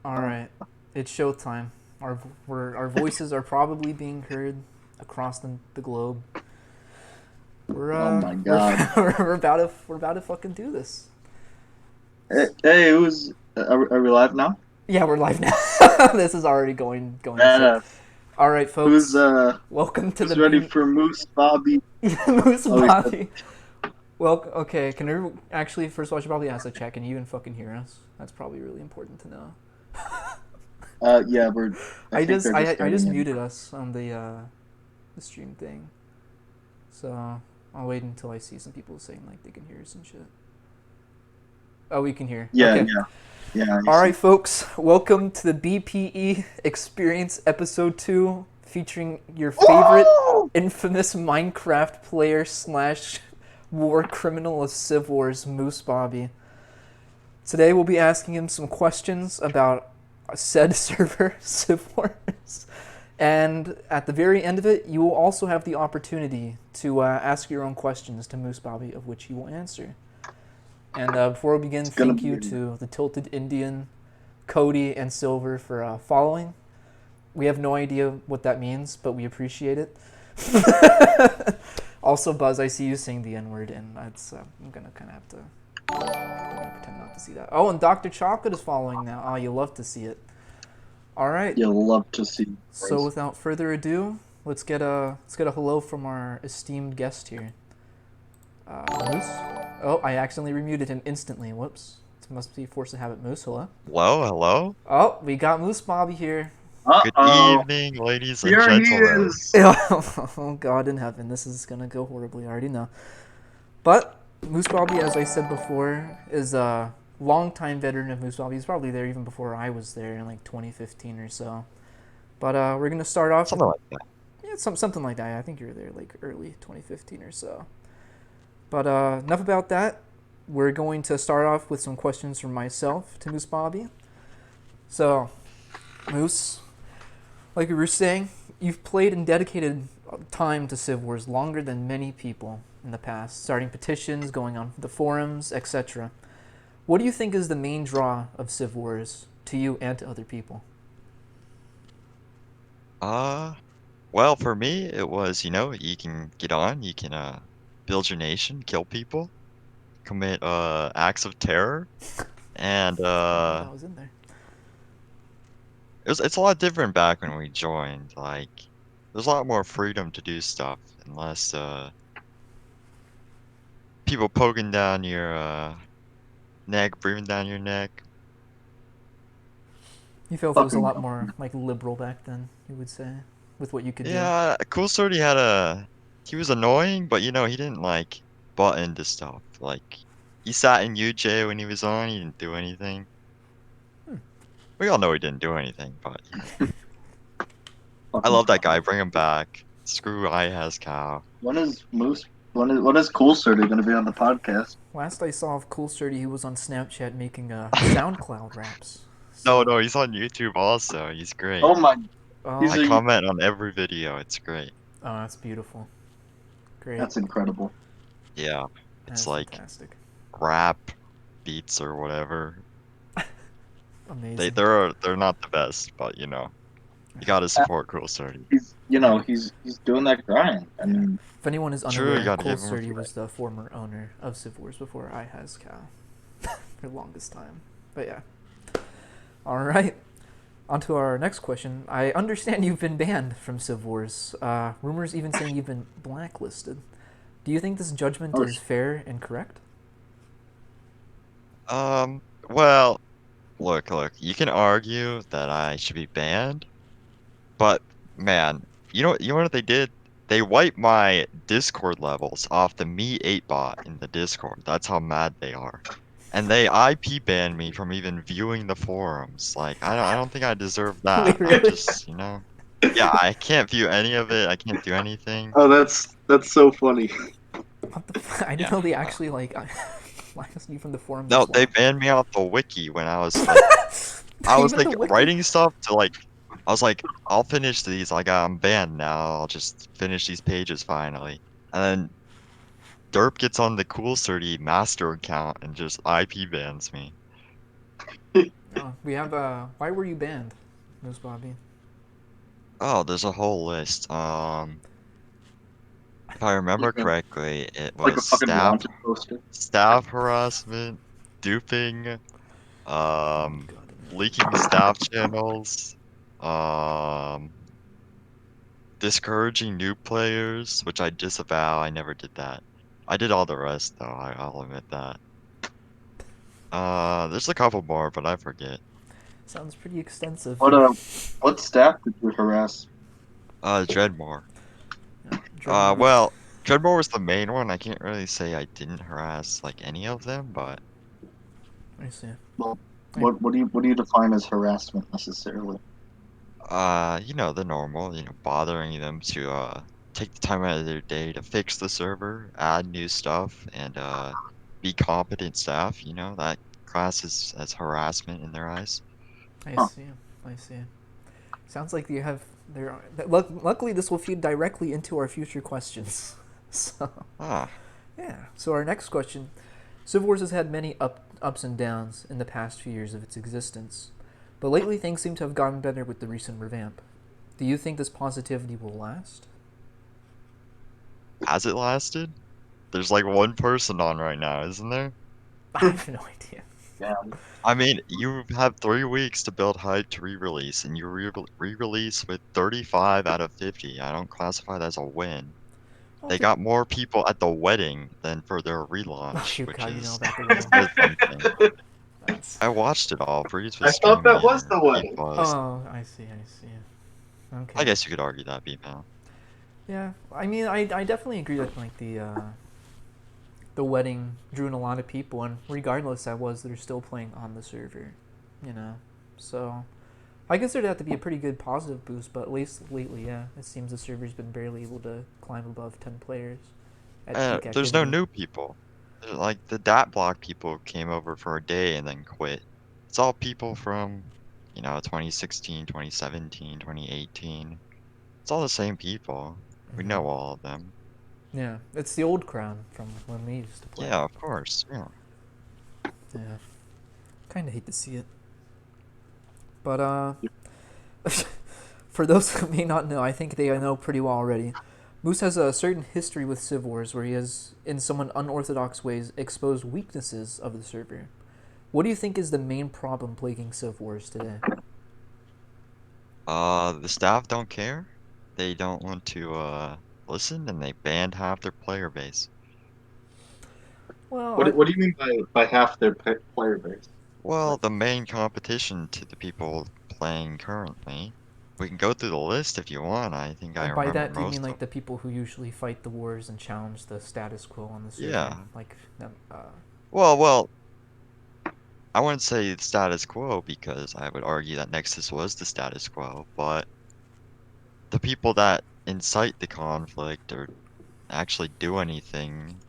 All right, it's showtime. Our voices are probably being heard across the globe. We're Oh uh my we're, God. we're about to fucking do this. Hey, are we live now? Yeah, we're live now. This is already going to shit. Yes. All right, Who's folks. uh Welcome to the who's ready Beam for Moose Bobby? Moose Oh, he said, Bobby. Well, okay. Can you actually first of all, I should probably ask the chat. Can you even fucking hear us? That's probably really important to know. yeah, I I think just they're just I getting just in. muted us on the stream thing. So I'll wait until I see some people saying like they can hear us and shit. Oh, we can hear. Yeah, Okay. yeah, yeah, I All see. right, folks. Welcome to the BPE Experience Episode 2, featuring your favorite Oh! infamous Minecraft player slash war criminal of Civ Wars, Moosebobby. Today we'll be asking him some questions about said server, Civ Wars. And at the very end of it, you will also have the opportunity to ask your own questions to Moosebobby, of which he will answer. And before we begin, It's gonna thank you be to the Tilted Indian, Cody, and Silver for following. We have no idea what that means, but we appreciate it. Also, Buzz, I see you saying the N word, and that's I'm gonna kind of have to pretend not to see that. Oh, and Dr. Chocolate is following now. Oh, you love to see it. All right. you'll love to see, So boys. without further ado, let's get a hello from our esteemed guest here, Moose. Oh, I accidentally remuted him instantly. Whoops. It must be force of habit. Moose, hello. Hello, hello. Oh, we got Moose Bobby here. Good Uh-oh. evening, ladies and Here he gentlemen. is. Oh God in heaven, this is gonna go horribly. I already know. But Moose Bobby, as I said before, is a longtime veteran of Moose Bobby. He's probably there even before I was there in like 2015 or so. But we're gonna start off with Something like that. yeah, something like that. I think you were there like early 2015 or so. But enough about that. We're going to start off with some questions from myself to Moose Bobby. So, Moose, like we were saying, you've played and dedicated time to Civ Wars longer than many people in the past, starting petitions, going on the forums, etc. What do you think is the main draw of Civ Wars to you and to other people? Uh, well, for me, it was, you can get on, you can build your nation, kill people, commit acts of terror, and Forgot all that was in there. it's a lot different back when we joined. Like, there's a lot more freedom to do stuff, and less people poking down your neck, breathing down your neck. You felt it was a Fucking lot more like liberal back then, you would say, with what you could do. Yeah, Cool Sorty had he was annoying, but he didn't like butt into stuff. Like he sat in UJ when he was on, he didn't do anything. Hmm. We all know he didn't do anything, but I fucking love that guy. clown. Bring him back. Screw I has cow. When is Moose when is Cool Sturdy gonna be on the podcast? Last I saw of Cool Sturdy, he was on Snapchat making SoundCloud raps. No, So, no, he's on YouTube also. He's great. Oh my, he's oh, I a comment on every video. It's great. oh, that's beautiful. Great. that's incredible. Yeah, it's That's like fantastic. rap beats or whatever. Amazing. They're not the best, but you gotta Uh, support Cool Sorty. he's doing that grind. I Yeah. mean, If anyone is True, you unaware, gotta Cool give him Sturdy respect. was the former owner of Civ Wars before I has Cow for the longest time. But yeah. All right. On to our next question. I understand you've been banned from Civ Wars. Rumors even saying you've been blacklisted. Do you think this judgment oh, is fair and correct? Well, look, you can argue that I should be banned, but man, you know what they did? They wiped my Discord levels off the Me 8 bot in the Discord. That's how mad they are. And they IP banned me from even viewing the forums. Like, I don't think I deserve Wait, that. I'm really? just, yeah, I can't view any of it. I can't do anything. oh, that's so funny. What the I didn't Yeah. know they actually like blacklisted you from the forums No, as they well. banned me off the wiki when I was Even like the wiki. writing stuff to like I was like, I'll finish these. Like I'm banned now. I'll just finish these pages finally. And then Derp gets on the Cool 30 master account and just IP bans me. We have why were you banned, Moosebobby? Oh, there's a whole list. If I remember Like a correctly, it like a was fucking wanted poster. staff harassment, duping, Oh um, god. leaking staff channels, um, discouraging new players, which I disavow. I never did that. I did all the rest though, I'll admit that. There's a couple more, but I forget. Sounds pretty extensive. What what staff did you harass? Dreadmore. Yeah, Dreadmore. Well, Dreadmore was the main one. I can't really say I didn't harass like any of them, but I see. Well, I, what do you define as harassment necessarily? the normal, bothering them to take the time out of their day to fix the server, add new stuff, and be competent staff, that classes as harassment in their eyes. I Huh. see. I see. Sounds like you have there. Luckily, this will feed directly into our future questions. So Ah, yeah. So our next question: Civil Wars has had many ups and downs in the past few years of its existence, but lately things seem to have gotten better with the recent revamp. Do you think this positivity will last? has it lasted? There's like one person on right now, isn't there? I have no idea. Yeah. I mean, you have 3 weeks to build hype to re-release, and you re-release with 35 out of 50. I don't classify that as a win. Well, They to got more people at the wedding than for their oh, relaunch, you which God, you know is about the which wedding. says something. That's I watched it all. Breeze was I thought streaming that it was or the he wedding. was. oh, I see. I see. I Okay. guess you could argue that, BMan. Yeah. I mean, I definitely agree that like the wedding drew in a lot of people, and regardless, they're still playing on the server, you know. So I consider that to be a pretty good positive boost. But at least lately, yeah, it seems the server's been barely able to climb above 10 players at peak There's no activity. new people. Like the Dat Block people came over for a day and then quit. It's all people from, 2016, 2017, 2018. It's all the same people. We Hmm. know all of them. Yeah, it's the old crown from when we used to play. Yeah, of course. Yeah. Yeah, kind of hate to see it, but for those who may not know, I think they know pretty well already. Moose has a certain history with Civ Wars where he has, in somewhat unorthodox ways, exposed weaknesses of the server. What do you think is the main problem plaguing Civ Wars today? The staff don't care. They don't want to listen and they banned half their player base. Well, What do you mean by half their player base? Well, the main competition to the people playing currently. We can go through the list if you want. I think I by remember that, do you most mean of like them. the people who usually fight the wars and challenge the status quo on the server? Yeah. Like, Well, I wouldn't say the status quo because I would argue that Nexus was the status quo, but the people that incite the conflict or actually do anything,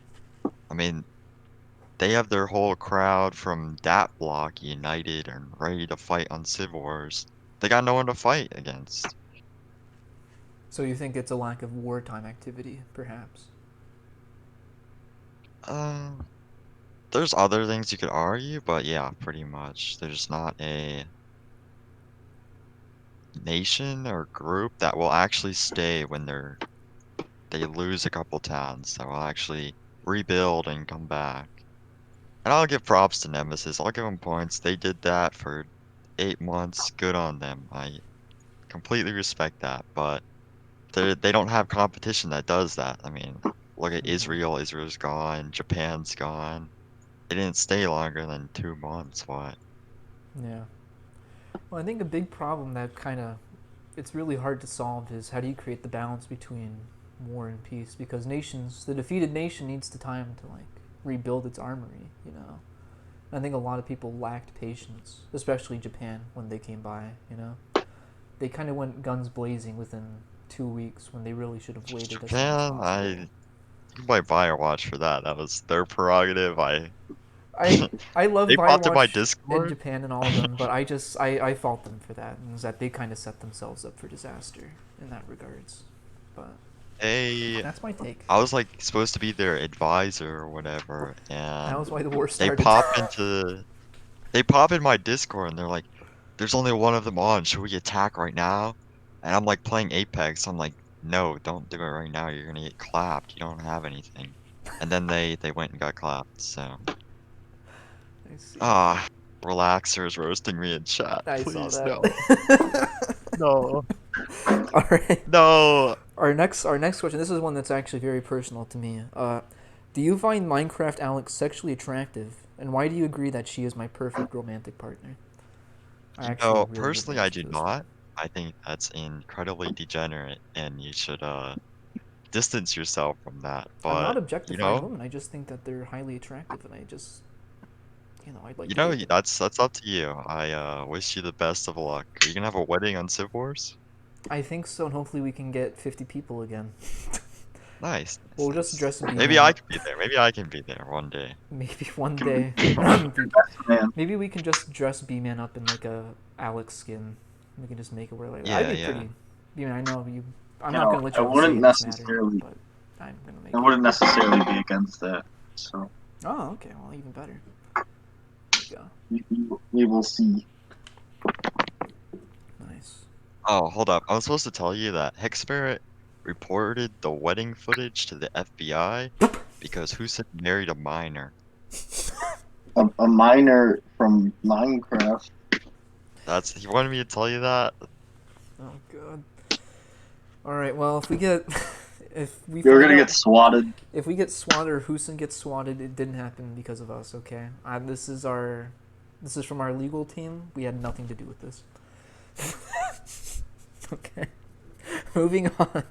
I mean, they have their whole crowd from Dat Block united and ready to fight on Civ Wars. They got no one to fight against. so you think it's a lack of wartime activity, perhaps? Uh, there's other things you could argue, but yeah, pretty much. There's not a nation or group that will actually stay when they lose a couple towns, that will actually rebuild and come back. And I'll give props to Nemesis. I'll give them points. They did that for 8 months. Good on them. I completely respect that, but they don't have competition that does that. I mean, look at Mm-hmm. Israel. Israel's gone. Japan's gone. They didn't stay longer than 2 months. What? Yeah. Well, I think a big problem that it's really hard to solve is how do you create the balance between war and peace? Because the defeated nation needs the time to like rebuild its armory, you know. And I think a lot of people lacked patience, especially Japan when they came by, you know. They kind of went guns blazing within 2 weeks when they really should have waited as long as Japan, possible. you can blame Firewatch for that. That was their prerogative. I I love They popped in my Firewatch and Discord. Japan and all of them, but I fault them for that, and is that they kind of set themselves up for disaster in that regards. But They, that's my take. I was like supposed to be their advisor or whatever, That and was why the war they started. pop into They pop in my Discord and they're like, "There's only one of them on. Should we attack right now?" And I'm like playing Apex. I'm like, "No, don't do it right now. You're gonna get clapped. You don't have anything." And then they went and got clapped. So I see. ah, relaxers roasting me in chat. I saw Please that. no, no, All right. no. Our next question. This is one that's actually very personal to me. Do you find Minecraft Alex sexually attractive, and why do you agree that she is my perfect romantic partner? I actually really would Personally, I answer do to this one. not. I think that's incredibly degenerate, and you should distance yourself from that. I'm not But you objectifying know, women. I just think that they're highly attractive, and I just, I'd like you to know, date them. that's up to you. I wish you the best of luck. Are you gonna have a wedding on Civ Wars? I think so, and hopefully we can get 50 people again. Nice, nice, We'll just nice. dress B Maybe Man I up. can be there. Maybe I can be there one day. Maybe one Can day. be best man. Maybe we can just dress B Man up in like a Alex skin. We can just make it wear like that. I'd Yeah, be yeah. pretty. B Man, I know you. I'm You not know, gonna let I you have a say wouldn't in this matter, necessarily, but I'm gonna I make it. wouldn't necessarily be against that. So Oh, okay. Well, even better. There we will see. you go. Nice. Oh, hold up. I was supposed to tell you that Hexferret reported the wedding footage to the FBI because who said married a minor? A miner from Minecraft. He wanted me to tell you that. Oh god. All right. Well, if we get, if we You're find gonna out, get swatted. if we get swatted or Husin gets swatted, it didn't happen because of us. Okay. This is from our legal team. We had nothing to do with this. Okay. Moving on.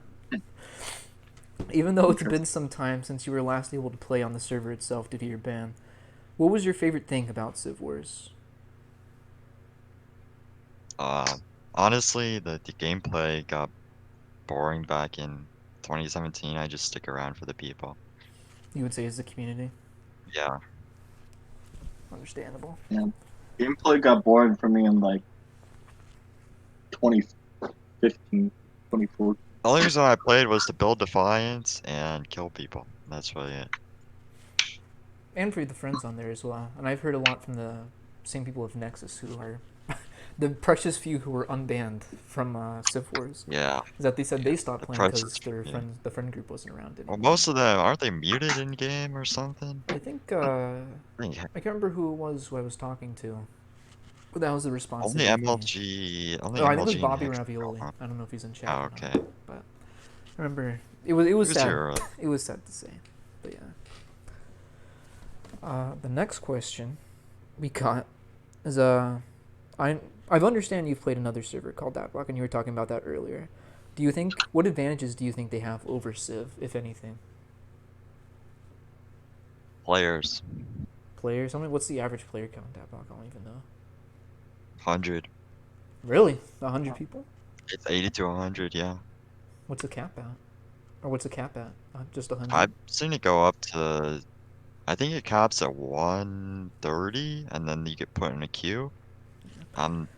Even though it's been some time since you were last able to play on the server itself due to your ban, what was your favorite thing about Civ Wars? Uh, Honestly, the gameplay got boring back in 2017. I just stick around for the people. You would say is the community. Yeah. Understandable. Yeah. Gameplay got boring for me in like 2015, 2014. The only reason I played was to build Defiance and kill people. That's really it. And for the friends on there as well. And I've heard a lot from the same people of Nexus who are the precious few who were unbanned from Civ Wars. Yeah. Is that they said Yeah. they stopped The playing price because is, their yeah. friend group wasn't around Well, anymore. most of them, aren't they muted in game or something? I think I think I can't remember who it was who I was talking to. But that was the response only they gave me. Only Oh, I think it was MLG and Bobby Hex. Ravioli. I don't know if he's in chat Oh, or okay. not, but I remember it was Who's sad. your It was sad to say, but yeah. The next question we got is I've understand you've played another server called Datblock, and you were talking about that earlier. What advantages do you think they have over Civ, if anything? players? Players? I mean, what's the average player count in Datblock? I don't even know. 100. Really? 100 people? It's 80 to 100, yeah. What's the cap at? Or what's the cap at? Just 100? I've seen it go up to, I think it caps at 130, and then you get put in a queue.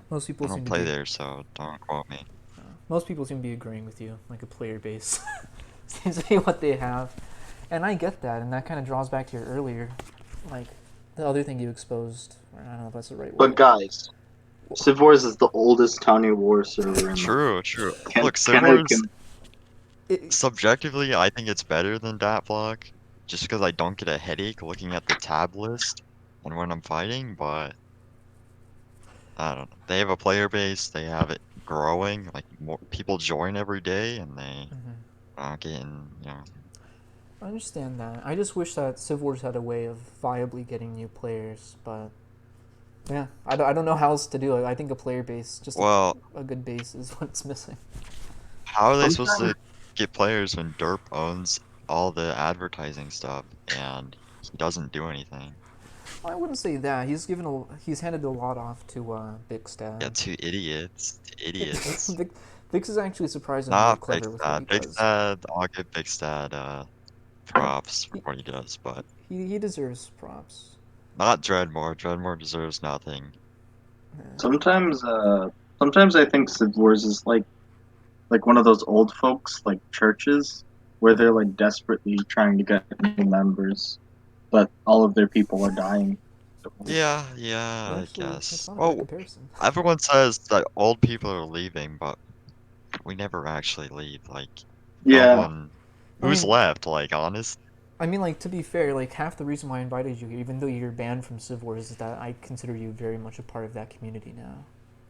Most I people don't seem to play be. there, so don't quote me. Most people seem to be agreeing with you, like a player base seems to be what they have, and I get that, and that kind of draws back to your earlier, like the other thing you exposed. Or I don't know if that's the right But word. guys, Civ Wars is the oldest Tiny War server in the. True, true. Can Look, can I Civ can It, subjectively, I think it's better than Datblock, just because I don't get a headache looking at the tab list and when I'm fighting, but I don't know. They have a player base, they have it growing, like more people join every day, and they mhm. are getting, I understand that. I just wish that Civ Wars had a way of viably getting new players, but yeah, I don't know how else to do it. I think a player base, just well, a good base, is what's missing. how are they supposed sometimes to get players when Derp owns all the advertising stuff and he doesn't do anything? Well, I wouldn't say that. He's handed a lot off to Big Yeah, Stab. two idiots, two idiots. Vic, Vix is actually surprisingly Not Big clever with what he Stat. Big does. Stat, I'll give Big Stat props for He, what he does, but he deserves props. not Dreadmore. Dreadmore deserves nothing. Yeah. sometimes sometimes I think Civ Wars is like one of those old folks like churches where they're like desperately trying to get new members, but all of their people are dying. Yeah, yeah, I Actually, that's guess. not a bad Oh, comparison. everyone says that old people are leaving, but we never actually leave. Like, no Yeah, one. I Who's mean, left? Like, honest? like to be fair, like half the reason why I invited you here, even though you're banned from Civ Wars, is that I consider you very much a part of that community now.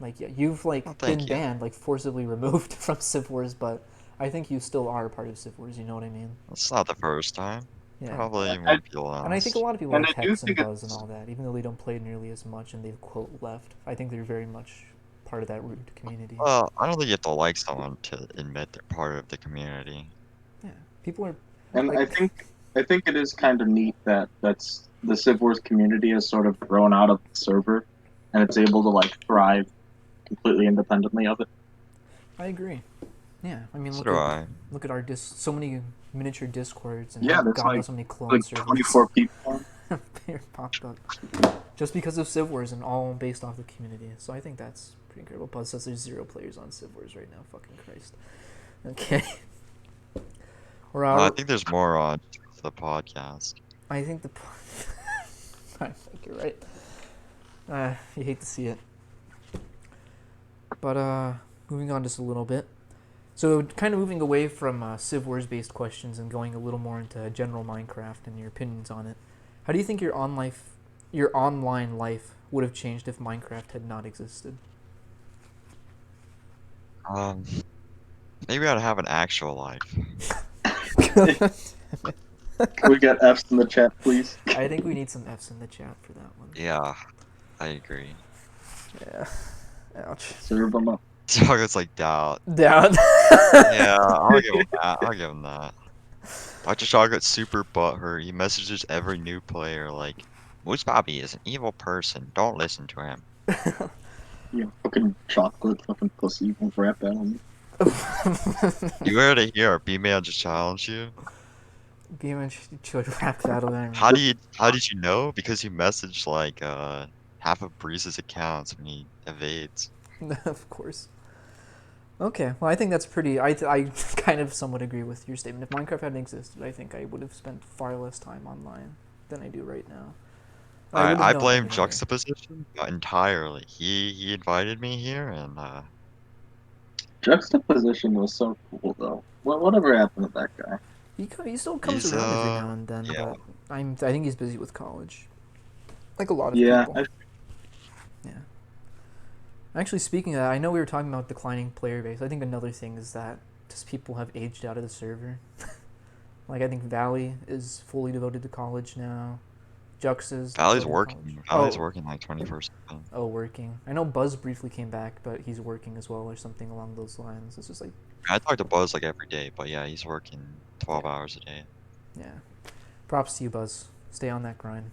Like, yeah, you've Oh, like been thank you. banned, like forcibly removed from Civ Wars, but I think you still are a part of Civ Wars. You know what I mean? It's not the first time. Yeah. Probably I, won't be the And I think a last. lot of people and like I do Hex and think Buzz and it's all that, even though they don't play nearly as much and they've quote left. I think they're very much part of that root community. Well, I don't think you have to like someone to admit they're part of the community. Yeah, people are and like, I think it is kind of neat that that's the Civ Wars community has sort of grown out of the server, and it's able to like thrive completely independently of it. I agree. Yeah, I mean, So do I. look at our so many miniature discords and how Yeah, there's God knows how many clone like servers 24 people. here popped up just because of Civ Wars and all based off the community. So I think that's pretty incredible. Buzz says there's 0 players on Civ Wars right now. Fucking Christ. Okay. We're I out. think there's more on the podcast. I think the. I think you're right. You hate to see it. But moving on just a little bit. So kind of moving away from Civ Wars based questions and going a little more into general Minecraft and your opinions on it. How do you think your online life would have changed if Minecraft had not existed? Um, Maybe I'd have an actual life. Can we get F's in the chat, please? I think we need some F's in the chat for that one. Yeah, I agree. Yeah. Ouch. Serve them up. Chocolate's like doubt. Down. Yeah, I'll give him that. I'll give him that. Dr. Chocolate's super butthurt. He messages every new player like, Moosebobby is an evil person. Don't listen to him. You fucking chocolate, fucking pussy, won't rap that on me. You heard it here. B-Man just challenged you. BMan should rap battle there. How did you know? Because he messaged like half of Breeze's accounts when he evades. Of course. Okay, well, I think that's pretty. I kind of somewhat agree with your statement. If Minecraft hadn't existed, I think I would have spent far less time online than I do right now. Would have I known blame everything there. Juxtaposition entirely. He invited me here and Juxtaposition was so cool, though. Whatever happened to that guy? He still comes he's around every now and then, yeah. but I think he's busy with college, like a lot of Yeah, people. Yeah. Actually, speaking of that, I know we were talking about declining player base. I think another thing is that just people have aged out of the server. Like I think Valley is fully devoted to college now. Jux is Valley's devoted to working. college. Valley's working like 24/7. Oh, working. I know Buzz briefly came back, but he's working as well, or something along those lines. It's just like, I talk to Buzz like every day, but yeah, he's working 12 yeah, hours a day. yeah. Props to you, Buzz. Stay on that grind.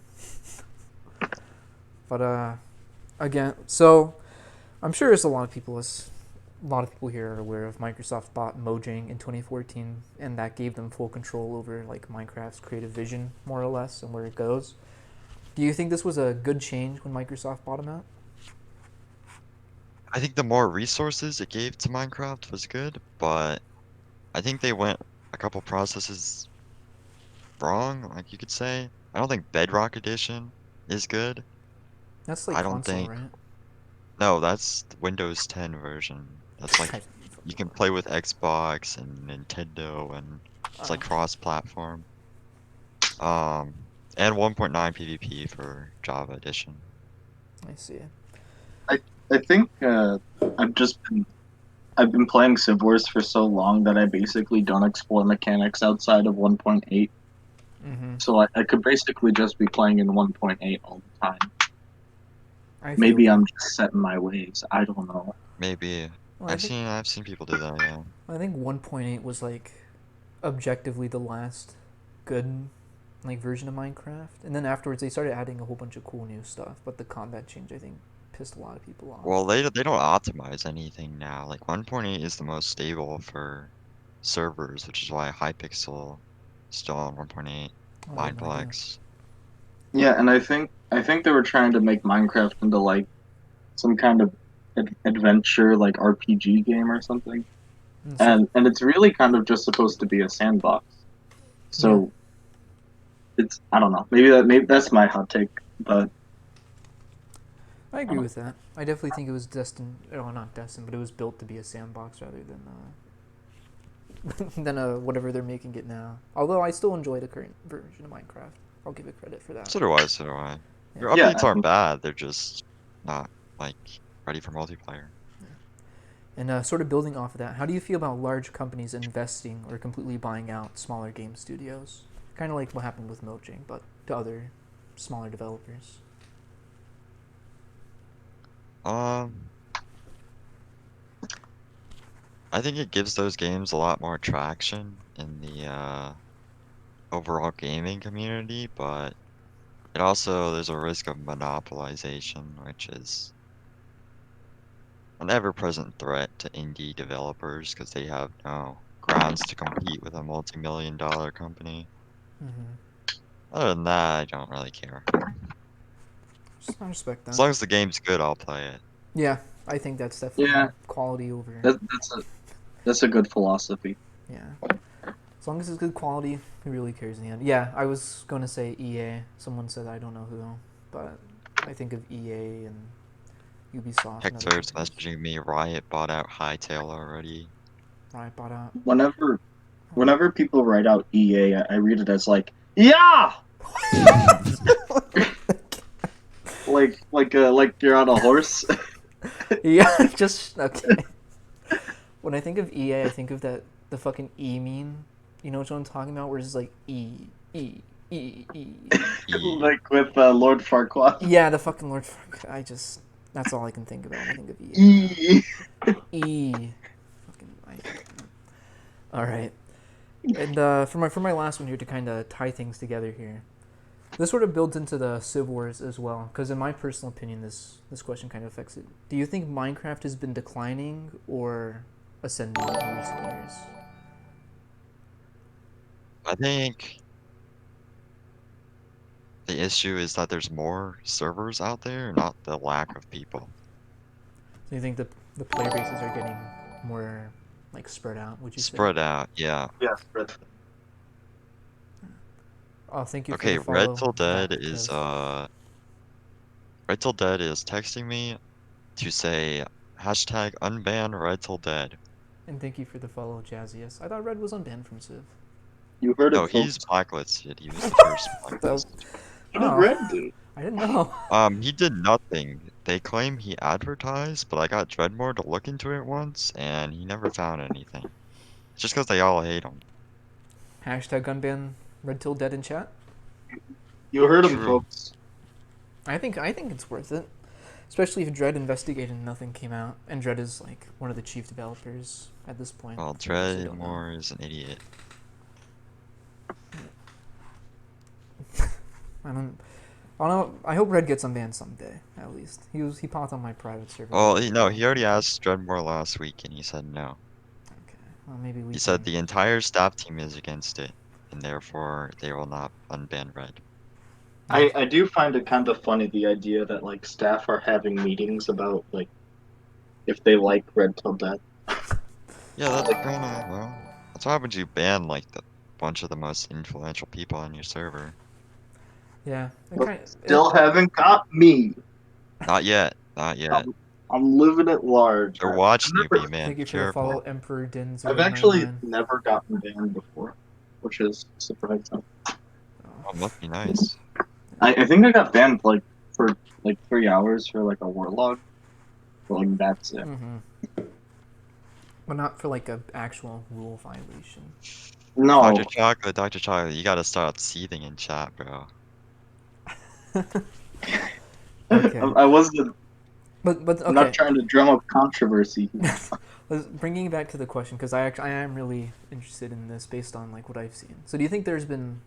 But again, so I'm sure there's a lot of people here are aware of Microsoft bought Mojang in 2014, and that gave them full control over like Minecraft's creative vision, more or less, and where it goes. Do you think this was a good change when Microsoft bought them out? I think the more resources it gave to Minecraft was good, but I think they went a couple processes wrong, like you could say. I don't think Bedrock Edition is good. That's like I don't console, think. right? No, that's the Windows 10 version. That's like you can play with Xbox and Nintendo, and it's like cross-platform. Um, and 1.9 PvP for Java Edition. I see. I think I've been playing Civ Wars for so long that I basically don't explore mechanics outside of 1.8. Mm-hmm. So I could basically just be playing in 1.8 all the time. I feel Maybe that. I'm just set in my ways. I don't know. Maybe. Well, I've seen people do that, yeah. I think 1.8 was like objectively the last good like version of Minecraft, and then afterwards they started adding a whole bunch of cool new stuff. But the combat change, I think, pissed a lot of people off. Well, they don't optimize anything now. Like 1.8 is the most stable for servers, which is why Hypixel is still on 1.8. Oh, I had no idea. Mineplex. Yeah, and I think they were trying to make Minecraft into like some kind of adventure like RPG game or something. And it's really kind of just supposed to be a sandbox. So it's I don't know. Maybe that's my hot take, but I agree with that. I definitely think it was destined, well, not destined, but it was built to be a sandbox rather than whatever they're making it now. Although I still enjoy the current version of Minecraft. I'll give it credit for that. So do I, so do I. Yeah. Your Yeah, updates aren't bad, they're just not, like, ready for multiplayer. And sort of building off of that, how do you feel about large companies investing or completely buying out smaller game studios? Kind of like what happened with Mojang, but to other smaller developers. Um, I think it gives those games a lot more traction in the overall gaming community, but it also there's a risk of monopolization, which is an ever-present threat to indie developers because they have no grounds to compete with a multi-million-dollar company. Mm-hmm. Other than that, I don't really care. I respect As that. long as the game's good, I'll play it. Yeah, I think that's definitely yeah. quality over. That's a good philosophy. Yeah. As long as it's good quality, who really cares in the end? Yeah, I was going to say EA. Someone said I don't know who, but I think of EA and Ubisoft and other Hector's companies. messaging me, Riot bought out Hytale already. Right, bought out. Whenever whenever people write out EA, I read it as like, yeah, like you're on a horse. Yeah, just okay. When I think of EA, I think of that the fucking E meme. You know what I'm talking about? Where it's like E E E E. E. Like with Lord Farquaad. Yeah, the fucking Lord. I just that's all I can think about when I think of EA. E. E. Fucking. All right. And for my last one here to kind of tie things together here, this sort of builds into the Civ Wars as well, because in my personal opinion, this question kind of affects it. Do you think Minecraft has been declining or ascending in recent years? I think the issue is that there's more servers out there, not the lack of people. So you think the player bases are getting more like spread out? Would you say? Spread out, yeah. Yes, Red. Oh, thank you for Okay, the follow, Red Till Dead is texting me to say hashtag unban Red Till Dead. and thank you for the follow, Jazzius. I thought Red was unbanned from Civ. You heard No, it, he's folks. blacklisted. He was the first So, blacklisted. What did oh, Red do? I didn't know. He did nothing. They claim he advertised, but I got Dreadmore to look into it once, and he never found anything. It's just because they all hate him. Hashtag unban Red till dead in chat. You heard him, True. folks. I think it's worth it, especially if Dread investigated and nothing came out, and Dread is like one of the chief developers at this point. Well, for those who don't know. Dreadmore is an idiot. I don't. I don't know. I hope Red gets unbanned someday. At least he popped on my private server. Well, he already asked Dreadmore last week, and he said no. Okay. Well, maybe we He can. said the entire staff team is against it, and therefore they will not unban Red. I do find it kind of funny the idea that like staff are having meetings about like if they like Red Till Death. Yeah, that's kind of, well, that's what happens when you ban, like, the bunch of the most influential people on your server. Yeah. Still haven't got me. Not yet. Not yet. I'm living at large. They're watching you, never, BMan. Thank Be you for the follow, careful. Emperor Din I've actually 099. never gotten banned before, which is surprising. Oh, must be nice. I think I got banned like for like 3 hours for like a warlog. But like that's it. Mm-hmm. But not for like a actual rule violation. No. Dr. Chocolate, you gotta start seething in chat, bro. Okay. I wasn't. But I'm not okay. trying to drum up controversy. Bringing it back to the question, because I am really interested in this based on like what I've seen. So do you think there's been,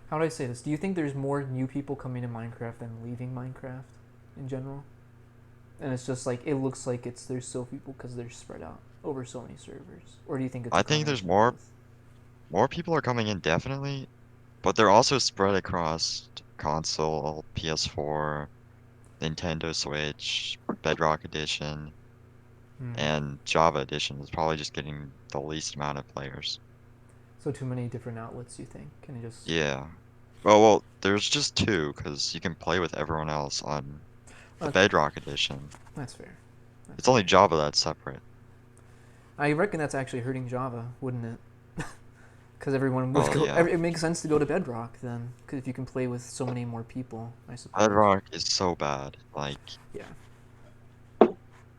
how do I say this? Do you think there's more new people coming to Minecraft than leaving Minecraft in general? And it's just like it looks like there's still people because they're spread out over so many servers, or do you think it's I a think there's combination of both? more people are coming in definitely, but they're also spread across console, PS4, Nintendo Switch, Bedrock Edition, Mm. and Java Edition is probably just getting the least amount of players. So too many different outlets, you think? Can it just? Yeah. Well, there's just two, because you can play with everyone else on the Okay. Bedrock edition. That's fair. It's only Java that's separate. I reckon that's actually hurting Java, wouldn't it? Because everyone would Well, go. yeah. It makes sense to go to Bedrock then, because if you can play with so many more people, I suppose. Bedrock is so bad. Like, Yeah.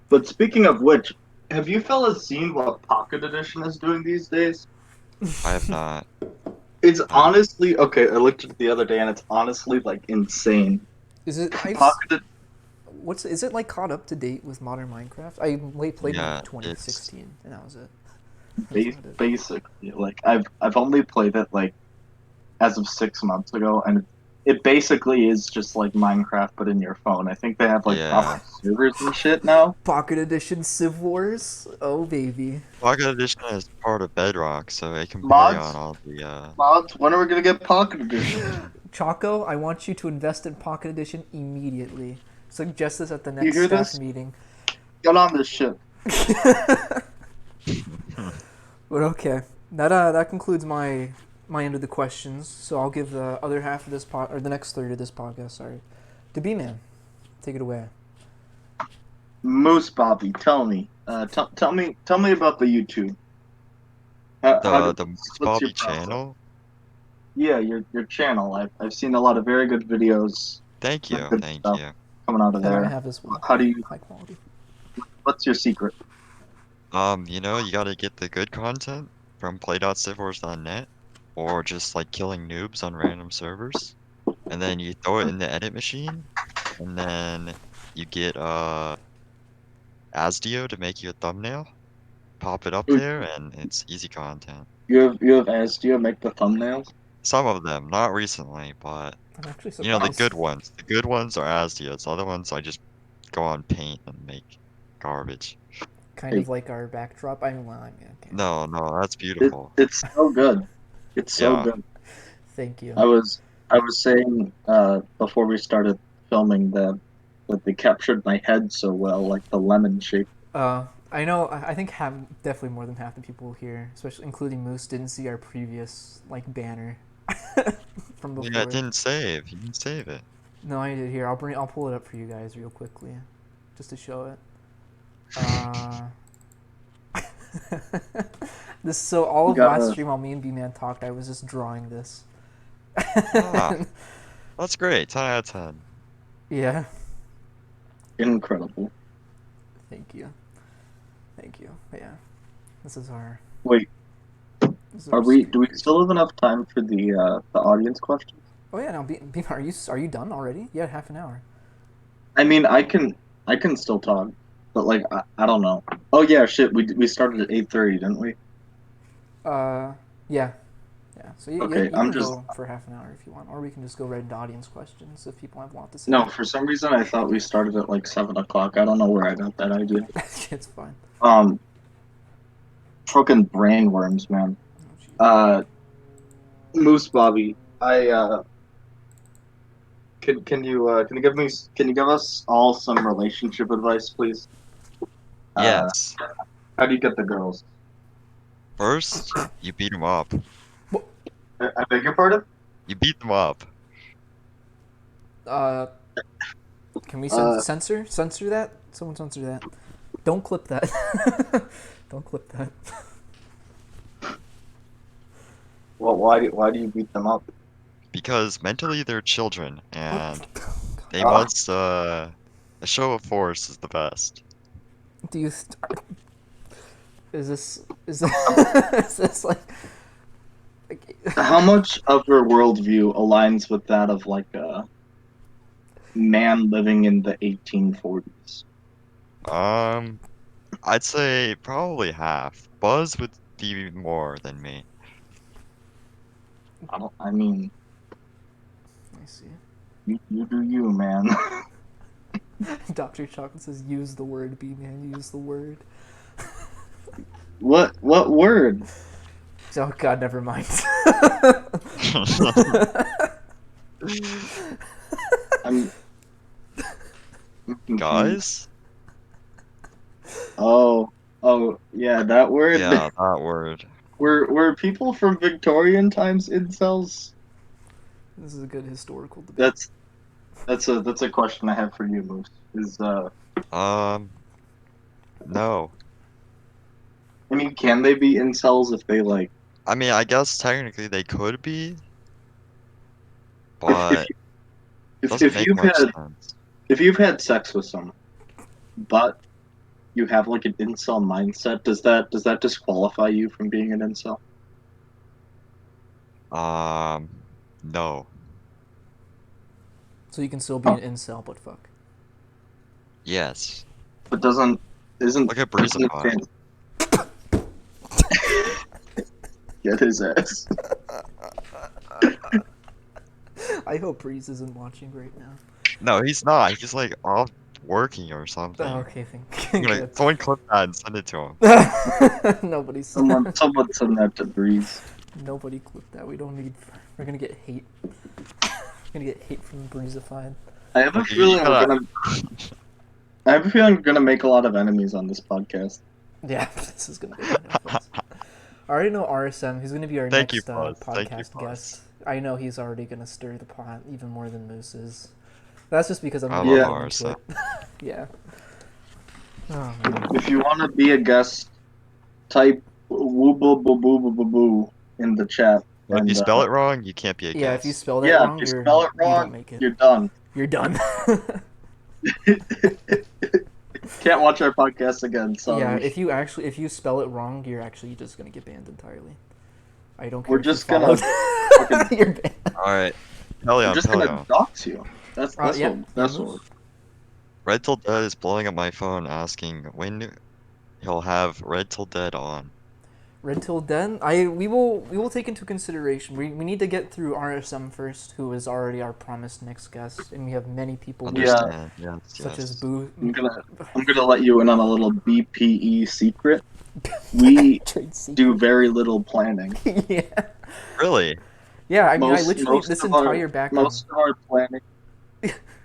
But speaking of which, have you fellas seen what Pocket Edition is doing these days? I have not. It's No. honestly okay. I looked at it the other day, and it's honestly like insane. Is it? Pocket, What's is it like caught up to date with modern Minecraft? I played in like Yeah, it's 2016, and that was it. That's about it. basically like I've only played it like as of 6 months ago, and it basically is just like Minecraft but in your phone. I think they have like yeah. proper servers and shit now. Pocket Edition Civ Wars. Oh baby. Pocket Edition is part of Bedrock, so it can play on Mods, all the mods. When are we gonna get Pocket Edition? Choco, I want you to invest in Pocket Edition immediately. Suggest this at the You next hear staff this? meeting. Get on this shit. But okay, that concludes my end of the questions. So I'll give the other half of this or the next third of this podcast. Sorry, to BMan. Take it away. Moosebobby, tell me. Tell me about the YouTube. the What's your Moosebobby process? channel. Yeah, your channel. I've seen a lot of very good videos, Thank like you, good thank stuff you. coming out of And I there. have as well. How do you? High quality. What's your secret? You gotta get the good content from play.civwars.net or just like killing noobs on random servers. And then you throw it in the edit machine, and then you get Asdio to make you a thumbnail, pop it up there, and it's easy content. You have Astia make the thumbnails. Some of them, not recently, but I'm actually the surprised. good ones. The good ones are Asdia's. The other ones I just go on Paint and make garbage. Kind Hey, of like our backdrop. I mean, well, I mean, okay. No, no, that's beautiful. it's so good. It's so Yeah. good. Thank you. I was saying before we started filming that they captured my head so well, like the lemon shape. I know. I think definitely more than half the people here, especially including Moose, didn't see our previous like banner from Yeah, it before. didn't save. You didn't save it. No, I did. Here, I'll pull it up for you guys real quickly, just to show it. Uh, this so all You of last gotta stream while me and B-Man talked, I was just drawing this. Ah, that's great. 10 out of 10. Yeah. incredible. Thank you. Thank you. Yeah. This is our. Wait, This is are our we? Do we creation. still have enough time for the audience questions? Oh yeah. Now, are you done already? Yeah, half an hour. I mean, I can still talk, but like I don't know. Oh yeah, shit. We started at 8:30, didn't we? Yeah. Yeah. So Okay, you I'm can just go for half an hour if you want, or we can just go right into audience questions if people have a lot to say. no. For some reason, I thought we started at like 7 o'clock. I don't know where I got that idea. It's fine. Um, fucking brainworms, man. Oh, jeez. Uh, Moosebobby, I can you give us all some relationship advice, please? Uh, Yes. how do you get the girls? First, you beat them up. I beg your pardon? You beat them up. Uh, can we Uh, censor that? Someone censor that. Don't clip that. Don't clip that. well, why do you beat them up? Because mentally they're children, Oh, and they Uh, must, a show of force is the best. do you? Is this is this like how much of your worldview aligns with that of like a man living in the 1840s? Um, I'd say probably half. Buzz would be more than me. I mean, I see. you do you, man. Dr. Chocolate says use the word B-man, use the word. What word? Oh god, never mind. I'm confused. Guys? Oh, yeah, that word. Yeah, that word. Were people from Victorian times incels? This is a good historical debate. That's That's a question I have for you, Moose. Um, no. I mean, can they be incels if they like I mean, I guess technically they could be, if but doesn't if make you've much had sense. sex with someone, but you have like an incel mindset, does that disqualify you from being an incel? No. So you can still be an incel, but fuck. Yes. But doesn't isn't Look at doesn't it Breezify. get his ass? I hope Breeze isn't watching right now. No, he's not. He's like off working or Oh, something. okay, good. Someone clip that and send it to him. Nobody's Someone send that to Breeze. nobody clipped that. We don't need. We're gonna get hate. We're gonna get hate from Breezified. I have a Okay, you feeling we're gotta. gonna. I have a feeling we're gonna make a lot of enemies on this podcast. Yeah, this is gonna be no offense. I already know RSM. He's gonna be our Thank you, next Buzz. Thank you, podcast guest. Buzz. I know he's already gonna stir the pot even more than Moose is. That's just because I'm I gonna love Yeah. get him into RSM. it. Yeah. Oh man. If you want to be a guest, type woo boo boo boo boo boo boo in the chat, But if you and spell it wrong, you can't be a Yeah, if you guest. spell that yeah, if wrong, you spell it you don't wrong, make it. you're done. You're done. Can't watch our podcast again. Sorry. Yeah, if you spell it wrong, you're actually just gonna get banned entirely. I don't care We're if you just gonna followed. You're banned. Alright. we're Pelion, just gonna Pelion. dox you. That's Yeah, what yeah, that's what. Moose. Red Till Dead is blowing up my phone asking when he'll have Red Till Dead on. Red Till Den. We will take into consideration. We need to get through RSM first, who is already our promised next guest, and we have many people waiting, Yeah. Understand? Yes, such yes. as Boo. I'm gonna let you in on a little BPE secret. We Trade secret. do very little planning. Yeah. Really? Yeah, I mean, I Most literally most this of entire our background. most of our planning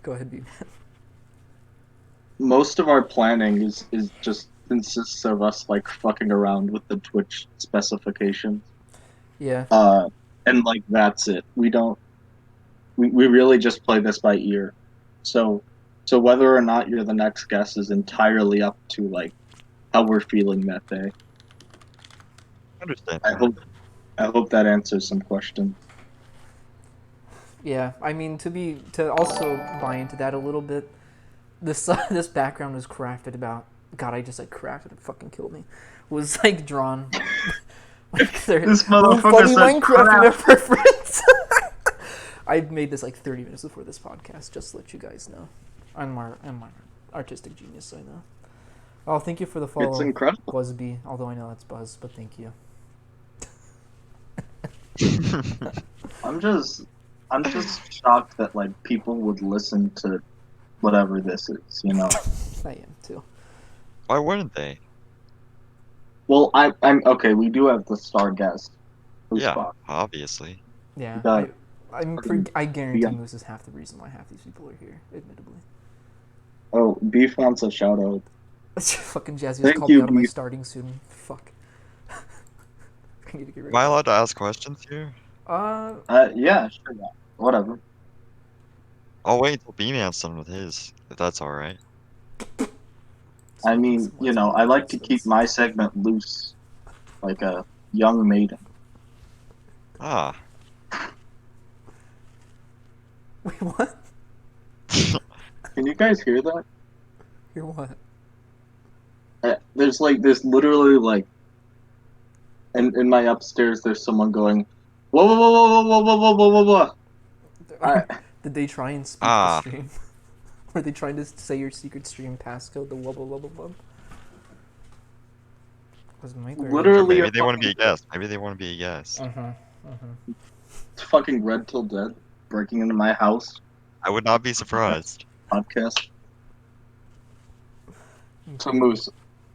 Go ahead, B. most of our planning is just consists of us like fucking around with the Twitch specifications. Yeah. And like that's it. We really just play this by ear. So whether or not you're the next guest is entirely up to like how we're feeling that day. Understand. I hope that answers some questions. Yeah. I mean, to also buy into that a little bit, this this background was crafted about. God, I just like crafted it. Fucking killed me. Was like drawn. Like there. This Oh, motherfucker funny said Minecraft reference. I made this like 30 minutes before this podcast, just to let you guys know. I'm my artistic genius, I know. Oh, thank you for the follow, It's incredible. Buzzbee. Although I know that's Buzz, but thank you. I'm just shocked that like people would listen to whatever this is, you know. I am too. Why wouldn't they? Well, I'm okay. We do have the star guest. Yeah, obviously. Yeah, Got I guarantee yeah. Moose is half the reason why half these people are here. Admittedly. Oh, Beef wants a shout out. Fucking Jazzy just Thank called you, me out of my Beef. starting soon. Fuck. I need to get rid Am I of allowed to ask questions here? Yeah, sure, yeah. Whatever. I'll wait until B-Man's done with his, if that's alright. I mean, you know, I like to keep my segment loose, like a young maiden. Ah. Wait, what? Can you guys hear that? Hear what? There's literally like, in my upstairs, there's someone going, whoa, whoa, whoa, whoa, whoa, whoa, whoa, whoa, whoa, whoa. Did they try and speak the Ah. stream? Were they trying to say your secret stream passcode, the wubble wubble wub? Was Mike very- Literally Maybe a they want to be a fucking- guest. Maybe they want to be a guest. It's fucking Red Till Dead breaking into my house I would not be surprised. podcast. So Moose,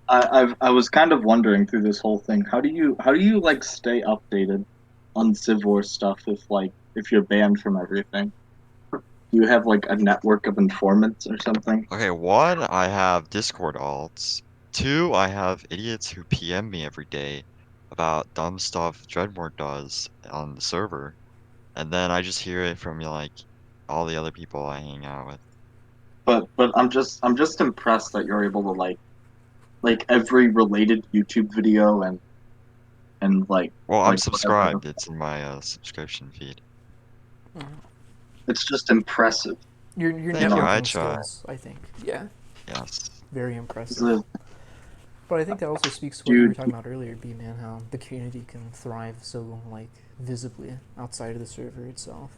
I was kind of wondering through this whole thing, how do you like stay updated on Civ War stuff if you're banned from everything? Do you have like a network of informants or something? Okay, one, I have Discord alts. Two, I have idiots who PM me every day about dumb stuff Dreadmore does on the server. And then I just hear it from like all the other people I hang out with. But I'm just impressed that you're able to like every related YouTube video and Well, I'm like whatever. subscribed. It's in my subscription feed. It's just impressive, Your you Thank you. know. I networking try. skills, I think. Yeah, Yes. very It's impressive. a, But I think that also speaks to what you were dude, talking about earlier, B-Man, how the community can thrive so like visibly outside of the server itself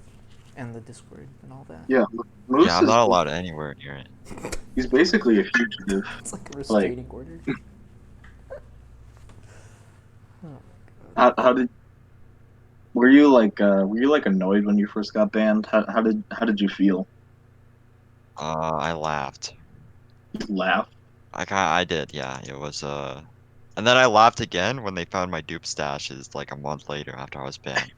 and the Discord and all that. yeah, Yeah, Moose I'm is not allowed anywhere near it. he's basically a fugitive. It's like a Like, restraining order. Oh, how did were you like annoyed when you first got banned? How did you feel? I laughed. You laughed? I did, yeah. It was and then I laughed again when they found my dupe stashes like a month later after I was banned.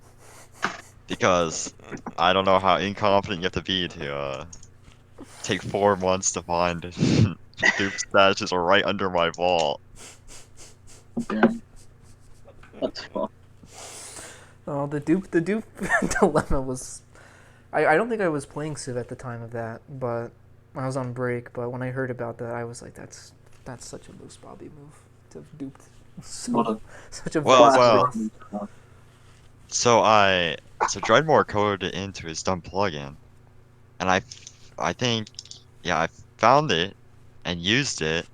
Because I don't know how incompetent you have to be to take 4 months to find dupe stashes are right under my vault. Damn, that's fun. oh, the dupe dilemma was. I don't think I was playing Civ at the time of that, but I was on break. But when I heard about that, I was like, that's such a Moosebobby move to have duped What so a such a Well, vast classic. well, base. so Dreadmore coded it into his dumb plugin, and I think yeah I found it and used it,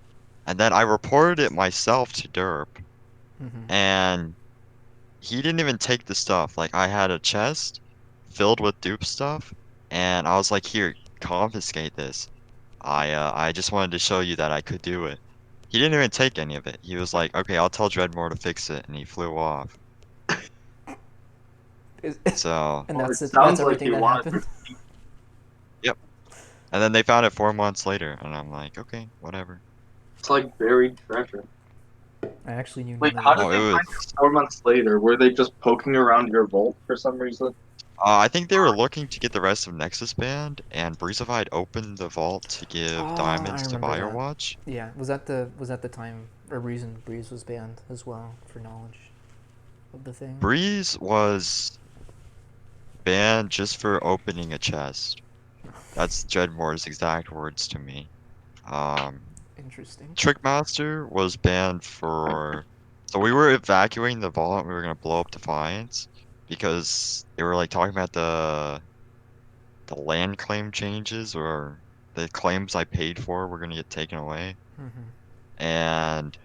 and then I reported it myself to Derp, Mm-hmm. and he didn't even take the stuff. Like I had a chest filled with dupe stuff, and I was like, here, confiscate this. I just wanted to show you that I could do it. He didn't even take any of it. He was like, okay, I'll tell Dreadmore to fix it, and he flew off. So, And Well, it that's it. That's sounds like everything he that wanted happened. to. yep. And then they found it 4 months later, and I'm like, okay, whatever. It's like buried treasure. I actually knew Wait, none of how did Oh, that. it they find it was. 4 months later? Were they just poking around your vault for some reason? I think they were looking to get the rest of Nexus banned, and Breezified opened the vault to give Ah, I diamonds to remember that. Firewatch. Yeah, was that the time or reason Breeze was banned as well for knowledge of the thing? Breeze was banned just for opening a chest. That's Dreadmore's exact words to me. Um, Interesting. Trickmaster was banned for. So we were evacuating the vault. We were gonna blow up Defiance because they were like talking about the land claim changes or the claims I paid for were gonna get taken away. Mm-hmm. And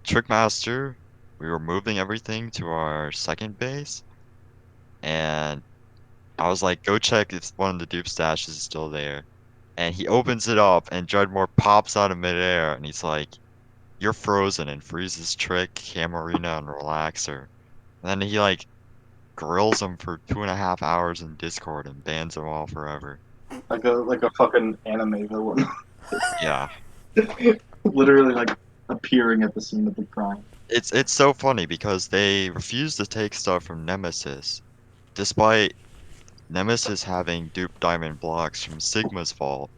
Trickmaster, we were moving everything to our second base, and I was like, go check if one of the dupe stashes is still there. And he opens it up, and Dreadmore pops out of midair, and he's like, "You're frozen," and freezes Trick, Camarina, and Relaxer. And then he like grills them for 2.5 hours in Discord and bans them all forever. Like a fucking anime villain. Yeah, Literally like appearing at the scene of the crime. it's so funny because they refuse to take stuff from Nemesis, despite Nemesis having dupe diamond blocks from Sigma's vault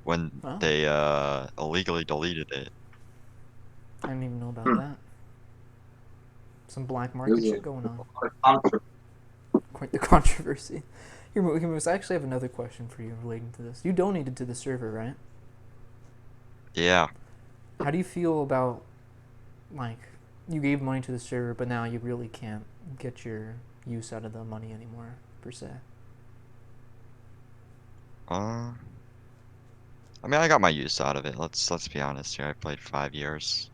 when Oh, they illegally deleted it. I didn't even know about Hmm. that. Some black market There's shit going on. a contra- Quite the controversy. Here, Moose, I actually have another question for you relating to this. You donated to the server, right? Yeah. How do you feel about, like, you gave money to the server, but now you really can't get your use out of the money anymore, per se? Uh, I mean, I got my use out of it. Let's be honest here. I played 5 years.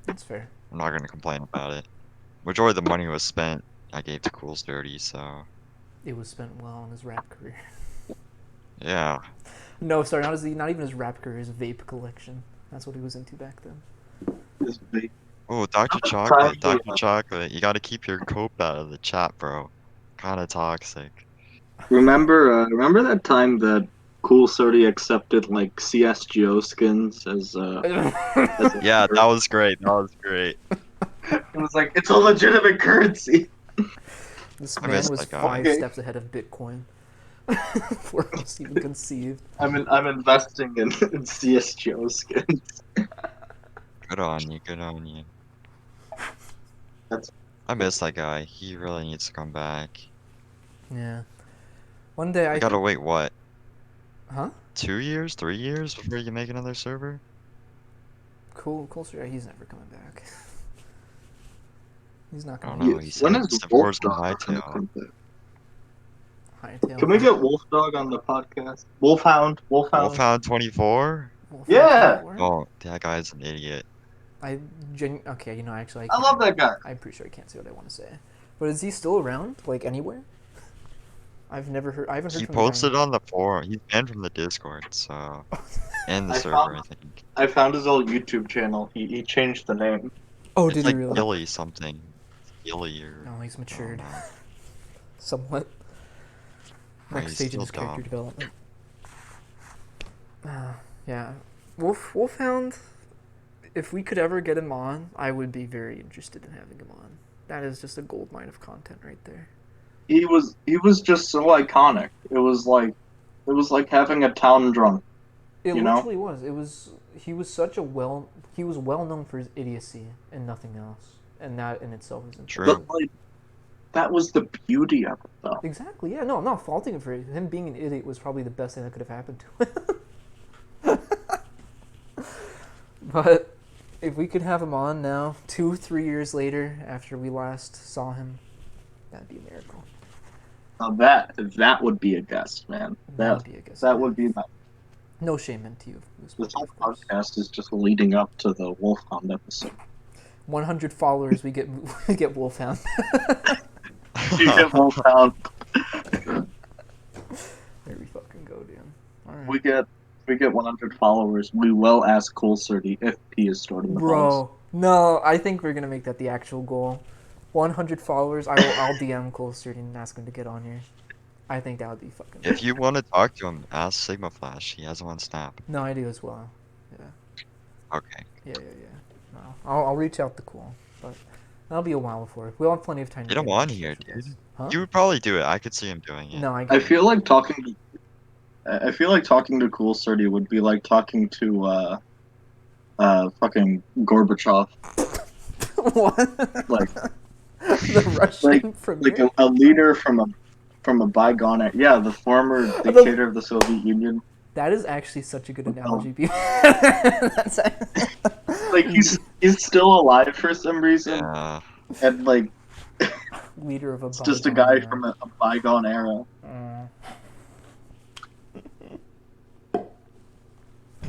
That's fair. I'm not gonna complain about it. Majority of the money was spent. I gave to Cool's Dirty, so It was spent well on his rap career. yeah. No, sorry, not even his rap career, his vape collection. That's what he was into back then. this big Oh, Dr. time. Chocolate, Dr. Chocolate. You gotta keep your cope out of the chat, bro. Kinda toxic. Remember that time that Cool Sorty accepted like CSGO skins as a Yeah, that was great. That was great. it was like it's a legitimate currency. This I man miss was that guy. 5 Okay. steps ahead of Bitcoin before it was even conceived. I'm investing in CSGO skins. Good on you. Good on you. That's I miss that guy. He really needs to come back. Yeah. One day We I gotta think, wait, what? huh? 2 years, 3 years before you can make another server? Cool, sir. He's never coming back. He's not I gonna don't make know. Yeah, it. He when said is Civ War's gonna Wolfdog gonna hightail. come back? Hightail, Can we huh? get Wolfdog on the podcast? Wolfhound. Wolfhound 24? Wolfhound Yeah, 24? Oh, that guy's an idiot. Okay, actually, I I can't. love that guy. I'm pretty sure I can't say what I want to say. But is he still around? Like, anywhere? I've never heard. I haven't heard He from the guy. posted on the forum. He's banned from the Discord, so and the I server, found I think. I found his old YouTube channel. He changed the name. Oh, It's did he like really? Gilly something. Gilly or No, he's I don't matured. know. Somewhat. Nah, Next he's stage in still his character dumb. development. Yeah. Wolfhound, if we could ever get him on, I would be very interested in having him on. That is just a gold mine of content right there. He was just so iconic. It was like having a town drunk. It You know, literally was. He was such a he was well known for his idiocy and nothing else. And that in itself is True. impressive. but like that was the beauty of it, though. Exactly. Yeah. No, I'm not faulting him for it. Him being an idiot was probably the best thing that could have happened to him. But if we could have him on now, 2-3 years later after we last saw him, that'd be a miracle. Now that would be a guest, man. That That would be a guess. that would be my. No shame meant to you, This Moosebobby, whole of course. podcast is just leading up to the Wolfhound episode. 100 followers, we get we get Wolfhound. You get Wolfhound. There we fucking go, dude. All right. We get 100 followers. We will ask Cool Surdy if P is stored in the house. Bro, no, I think we're gonna make that the actual goal. 100 followers. I'll DM Cole Sturdy and ask him to get on here. I think that would be fucking. If you want to talk to him, ask Sigma Flash. He has him on Snap. No, I do as well. Yeah. Okay. Yeah. No, I'll reach out to Cool, but that'll be a while before. We'll have plenty of time. Get to him get on him here, for dude. this. Huh? You would probably do it. I could see him doing it. No, I feel like talking. I feel like talking to Cool Surdy would be like talking to fucking Gorbachev, What? like The Russian like premier. a leader from a bygone era. Yeah, the former dictator of the Soviet Union. That is actually such a good Oh. analogy. That's Like he's still alive for some reason, Yeah. and like leader of a. it's just a bygone guy era. from a bygone era.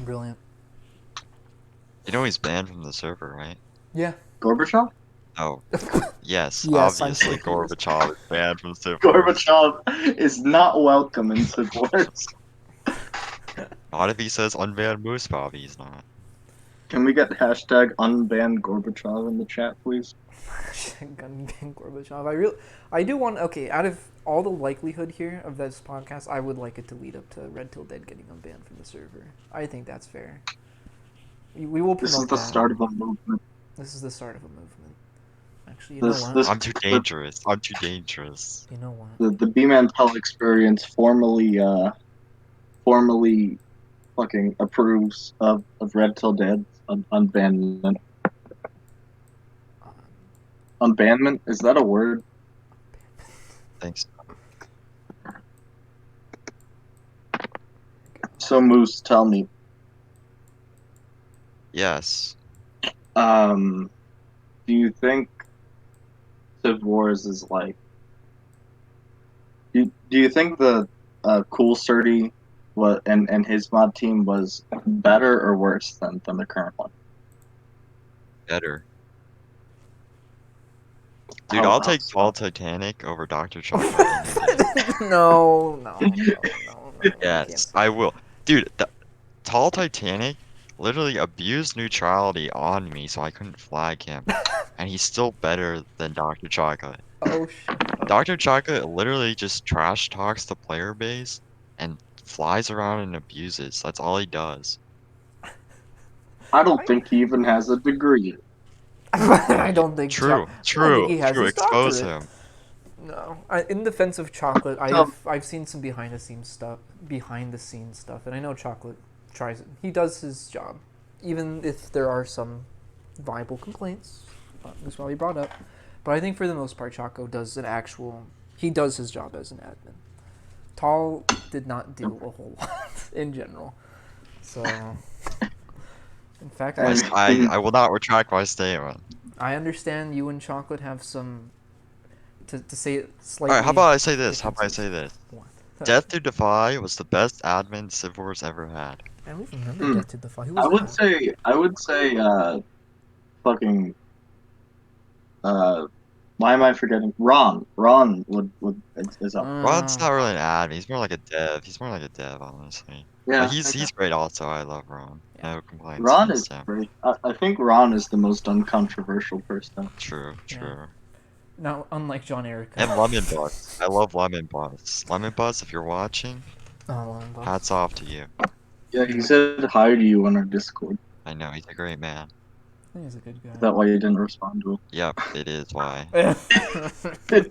Brilliant. You know he's banned from the server, right? Yeah. Gorbachev? Oh. Yes, Yes, I'm obviously sure he is. Gorbachev is banned from Civ Wars. Gorbachev is not welcome in Civ Wars. Not if he says unban Moosebobby, he's not. Can we get hashtag unban Gorbachev in the chat, please? Gun ban Gorbachev. I do want. Okay, out of all the likelihood here of this podcast, I would like it to lead up to Red Till Dead getting unbanned from the server. I think that's fair. We will promote This is the that. start of a movement. This is the start of a movement. Actually, you This- know what? this- I'm too dangerous. I'm too dangerous. You know what? The BMan and Pell Experience formally fucking approves of Red Till Dead unbanment. Unbanment? Is that a word? Thanks. So Moose, tell me. Yes. Do you think Civ Wars is like? Do you think the Cool Surdy and his mod team was better or worse than the current one? Better. Dude, How I'll about take so? Tall Titanic over Dr. Chocolate any day. No. Yes, I will. Dude, Tall Titanic literally abused neutrality on me so I couldn't flag him. And he's still better than Dr. Chocolate. Oh shit. Dr. Chocolate literally just trash talks the player base and flies around and abuses. That's all he does. I don't think he even has a degree. I don't think. True, I don't think true, he has true. his Expose doctorate. him. No, in defense of Chocolate, I've seen some behind the scenes stuff, and I know Chocolate tries it. He does his job, even if there are some viable complaints. That's why we brought up. But I think for the most part, Choco does he does his job as an admin. Tall did not do a whole lot in general. So, in fact, I will not retract my statement. I understand you and Chocolate have some, to say it slightly. Alright, how about I say this? How about I differences. say this? What? Death to Defy was the best admin Civ War's ever had. I don't even remember Death to Defy. Who was I would say, fucking, why am I forgetting? Ron is up. Ron's not really an admin. He's more like a dev. He's more like a dev, honestly. Yeah, But he's great also. I love Ron. No complaints Ron is against him. great. I think Ron is the most uncontroversial person. True. No, unlike John Eric. And Lemon Bus. I love Lemon Bus. Lemon Bus, if you're watching, hats off to you. Yeah, he said hi to you on our Discord. I know, he's a great man. I think he's a good guy. Is that why you didn't respond to it? Yep, it is why. Okay.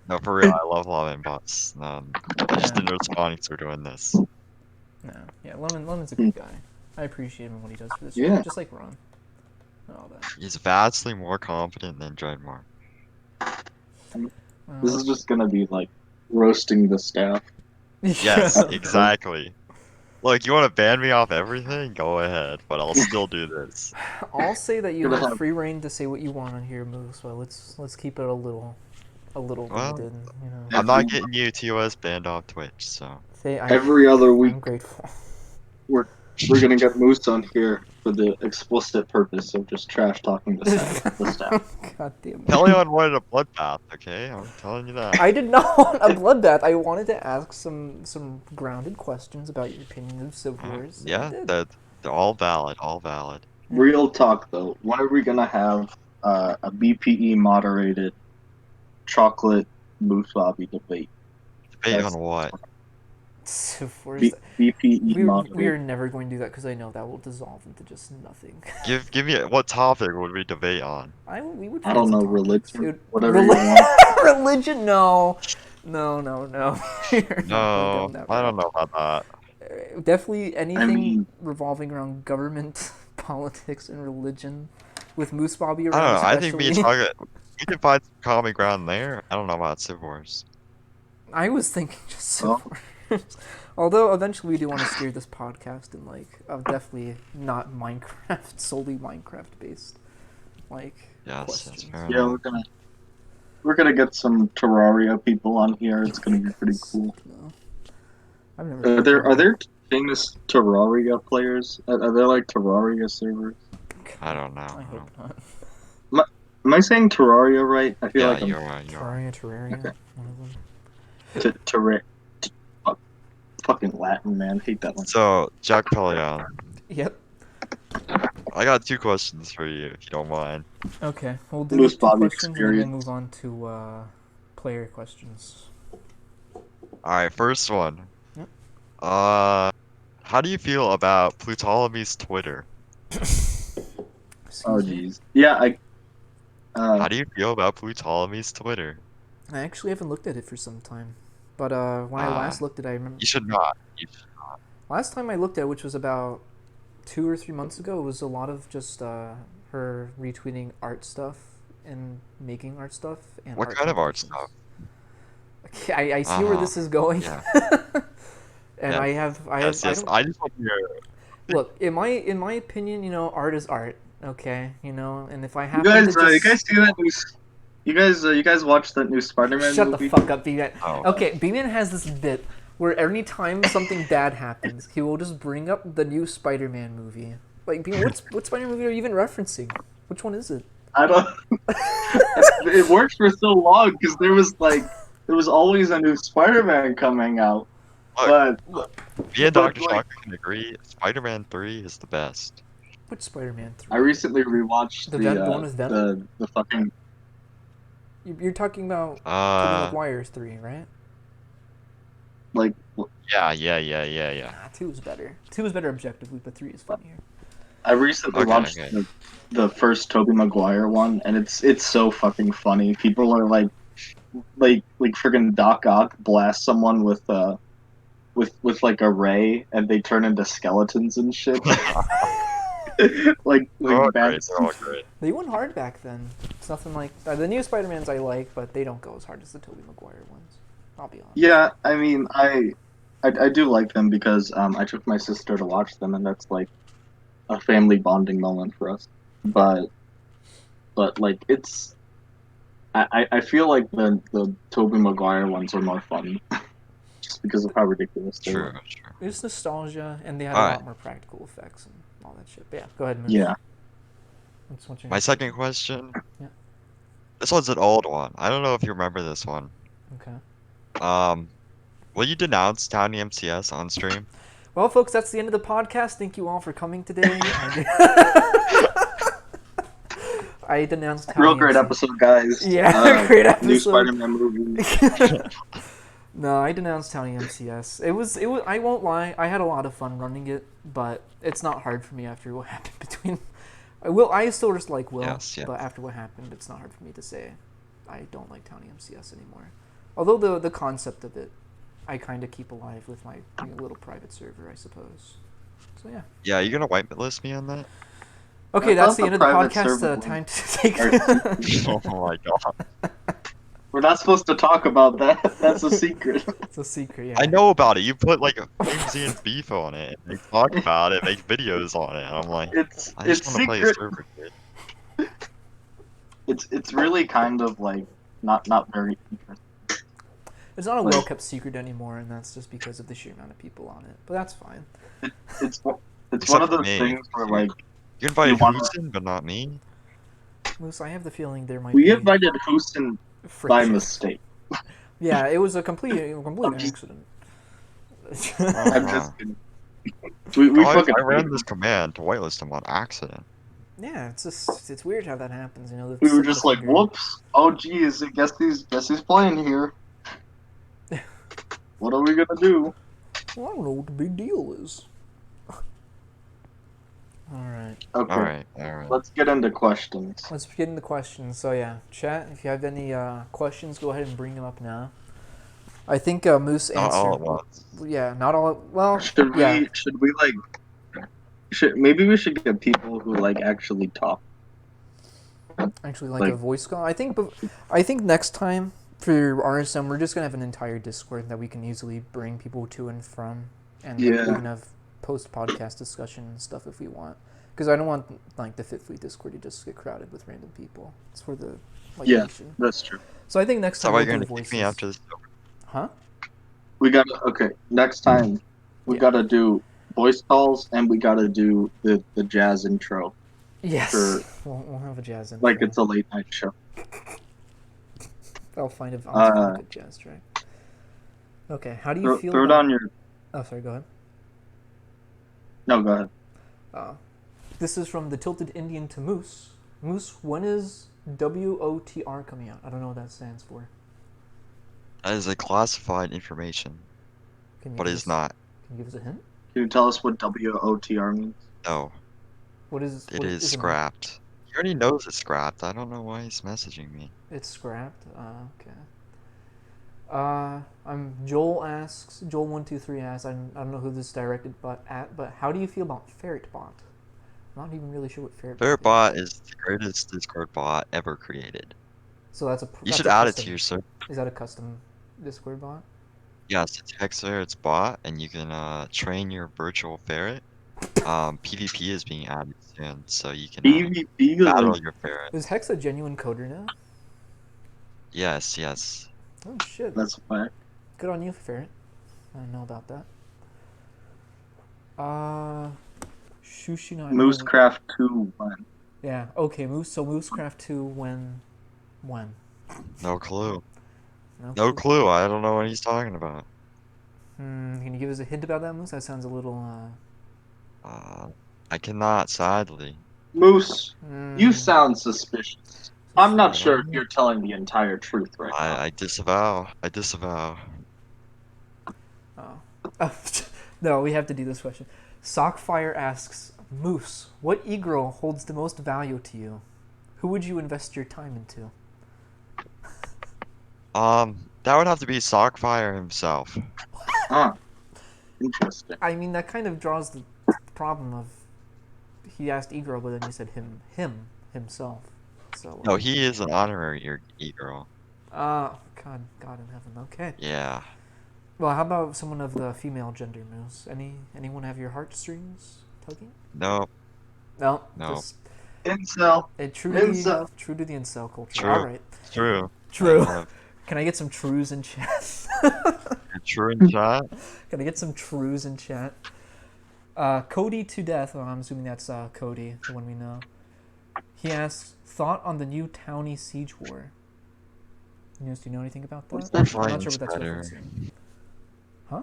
No, for real, I love Lemon Bus. I just didn't respond because we're doing this. No, yeah, Lemon's a good guy. I appreciate him and what he does for this Yeah. show, just like Ron. And all that. He's vastly more confident than Dreadmore. This is just gonna be like roasting the staff. Yes, exactly. Look, you want to ban me off everything? Go ahead, but I'll still do this. I'll say that you have free reign to say what you want on here, Moose. But let's keep it a little Well, limited, you know. I'm not getting you TOS banned off Twitch, so. Every other week, I'm grateful. we're gonna get Moose on here for the explicit purpose of just trash talking the staff. God damn it. Pelion wanted a bloodbath, okay? I'm telling you that. I did not want a bloodbath. I wanted to ask some grounded questions about your opinion of Civ Wars. Yeah, they're all valid, all valid. Real talk though, when are we gonna have a BPE moderated chocolate Moosebobby debate? Debate on what? Civ Wars. BPE we moderated. are never going to do that because I know that will dissolve into just nothing. Give me what topic would we debate on? We would. I don't know, find some topics. religion, whatever you want. Religion? No. No. No, I don't know about that. Definitely anything mean- revolving around government, politics, and religion, with Moosebobby around. I don't know. I think especially. we can find some common ground there. I don't know about Civ Wars. I was thinking just Civ Wars. Although eventually we do want to steer this podcast in definitely not Minecraft, solely Minecraft based, Yes, that's questions. fair Yeah, enough. we're gonna get some Terraria people on here. It's gonna be pretty cool. No. I've never. Are there famous Terraria players? Are there like Terraria servers? I don't know. I hope not. Am I saying Terraria right? I feel Yeah, like I'm you're right. Terraria. Okay. One of them. Fucking Latin, man. Hate that one. So, Jack Pelion, Yep. I got 2 questions for you, if you don't mind. Okay, we'll do the 2 Moosebobby questions and then we'll experience. move on to player questions. Alright, first one. Yep. How do you feel about Ptolemy's Twitter? Oh Excuse me? jeez. Yeah, How do you feel about Ptolemy's Twitter? I actually haven't looked at it for some time, but when I last looked at it, I remember. You should not. Last time I looked at it, which was about 2 or 3 months ago, it was a lot of just her retweeting art stuff and making art stuff. And What kind of art competitions. stuff? Okay, I see where this is going. Yeah. And Yeah. I have. Yes, I don't, I just want to hear. look, in my opinion, art is art. Okay, and if I you have guys, to you just guys see that new? You guys watched that new Spider-Man shut movie? the fuck up, BMan. Oh. Okay, BMan has this bit where every time something bad happens, he will just bring up the new Spider-Man movie. Like, BMan, what Spider-Man movie are you even referencing? Which one is it? I don't. It worked for so long because there was always a new Spider-Man coming out. Look, But me and but, Dr. like- Shocker can agree. Spider-Man 3 is the best. Which Spider-Man 3? I recently rewatched The one with Venom? the fucking You're talking about Tobey Uh, Maguire's 3, right? like yeah. Nah, 2 is better. 2 is better objectively, but 3 is funnier. I recently Okay, watched okay. the first Tobey Maguire one, and it's so fucking funny. People are like friggin' Doc Ock blast someone with like a ray, and they turn into skeletons and shit. They're all bad. great. They're all great. They went hard back then. It's nothing like the new Spider-Mans I like, but they don't go as hard as the Tobey Maguire ones. I'll be honest. Yeah, I mean, I do like them because I took my sister to watch them, and that's like a family bonding moment for us. But like I feel like the Tobey Maguire ones are more fun just because of how ridiculous they True, were. true. It's nostalgia, and they had a All lot right. more practical effects and all that shit. But yeah, go ahead, Moose. Yeah. What's your My next second question. Yeah. This one's an old one. I don't know if you remember this one. Okay. Will you denounce Townie MCS on stream? Well, folks, that's the end of the podcast. Thank you all for coming today. I denounced Real Townie great MC. episode, guys. Yeah, great New episode. Spider-Man movie. No, I denounced Townie MCS. It was. I won't lie. I had a lot of fun running it, but it's not hard for me after what happened between. I still just like Will, Yes, yes. but after what happened, it's not hard for me to say I don't like Townie MCS anymore. Although the concept of it, I kind of keep alive with my little private server, I suppose. So yeah. Yeah, you gonna whitelist me on that? Okay, I that's thought the the end of the private podcast. server Time to take. Oh my god. We're not supposed to talk about that. That's a secret. It's a secret, yeah. I know about it. You put like a Flimsy and beef on it. And they talk about it, make videos on it. And I'm like, I just It's want to play a secret. server, kid. It's really kind of like not very interesting. It's not a well kept secret anymore, and that's just because of the sheer amount of people on it. But that's fine. It's one Except of for those me. things where like You invited wanna- Houston, but not me. Moose, I have the feeling there might we be invited Houston by friction. mistake. Yeah, it was a complete I'm just- accident. I'm wow. just kidding. We fucking I ran this command to whitelist him on accident. Yeah, it's weird how that happens. You know, We were slip of just the like, finger. whoops. Oh geez, guess he's playing here. What are we gonna do? Well, I don't know what the big deal is. All right, Okay, Alright. let's get into questions. let's get into questions. So yeah, chat. If you have any questions, go ahead and bring them up now. I think Moose Not all answered. at once. Yeah, not all. Well, Should yeah. we like maybe we should get people who like actually talk. Actually, like a Like- voice call. I think next time for RSM, we're just gonna have an entire Discord that we can easily bring people to and from, and like, Yeah. we can have post-podcast discussion and stuff if we want. Because I don't want like the Fifth Fleet Discord to just get crowded with random people. It's for the Yeah. nation. That's true. So I think next So time why we'll are you do gonna voices. kick me after this? Huh? We gotta next time we Yeah. gotta do voice calls and we gotta do the jazz intro. Yes. For- We'll have a jazz intro. Like it's a late night show. I'll find a good jazz track. Okay. How do you feel? Throw it about... on your Oh, sorry. Go ahead. No, go ahead. This is from the Tilted Indian to Moose. Moose, when is WOTR coming out? I don't know what that stands for. That is a classified information, Can you but give it's us- not. Can you give us a hint? Can you tell us what WOTR means? No, What is? it what is it? scrapped. He already knows it's scrapped. I don't know why he's messaging me. It's scrapped. Okay. I'm Joel123 asks. I don't know who this is directed, but how do you feel about Ferret Bot? I'm not even really sure what Ferret Ferret Bot bot is the greatest Discord bot ever created. is. So that's a. You that's should a add it custom- to your server. Is that a custom Discord bot? Yes, it's Hexferret's bot, and you can train your virtual ferret. PvP is being added soon, so you can PvP battle like, your ferret. Is Hex a genuine coder now? Yes, yes. Oh shit! that's a fact. Good on you, Ferret. I don't know about that. Shushina. Moosecraft 2 when? Yeah. Okay. Moosecraft 2 when? No clue. No clue. I don't know what he's talking about. Can you give us a hint about that, Moose? That sounds a little. I cannot, sadly. Moose, you hmm. sound suspicious. I'm not Suspicious. sure if you're telling the entire truth right now. I disavow. I disavow. Oh. No, we have to do this question. Sockfire asks, Moose, what e-girl holds the most value to you? Who would you invest your time into? That would have to be Sockfire himself. Huh. Interesting. I mean, that kind of draws the problem of he asked e-girl, but then he said himself. So No, he is an honorary e-girl. God in heaven. Okay. Yeah. Well, how about someone of the female gender, Moose? Anyone have your heartstrings tugging? No, No, no. just Incel. Incel. true to the incel culture. All True. right, True. I true. have Can I get some trues in chat? a true in chat. Can I get some trues in chat? Cody to death. Well, I'm assuming that's Cody, the one we know. He asks, thought on the new Townie siege war. News, do you know anything about What's that? War that? I'm not sure flagging's what that's better. referencing. Huh?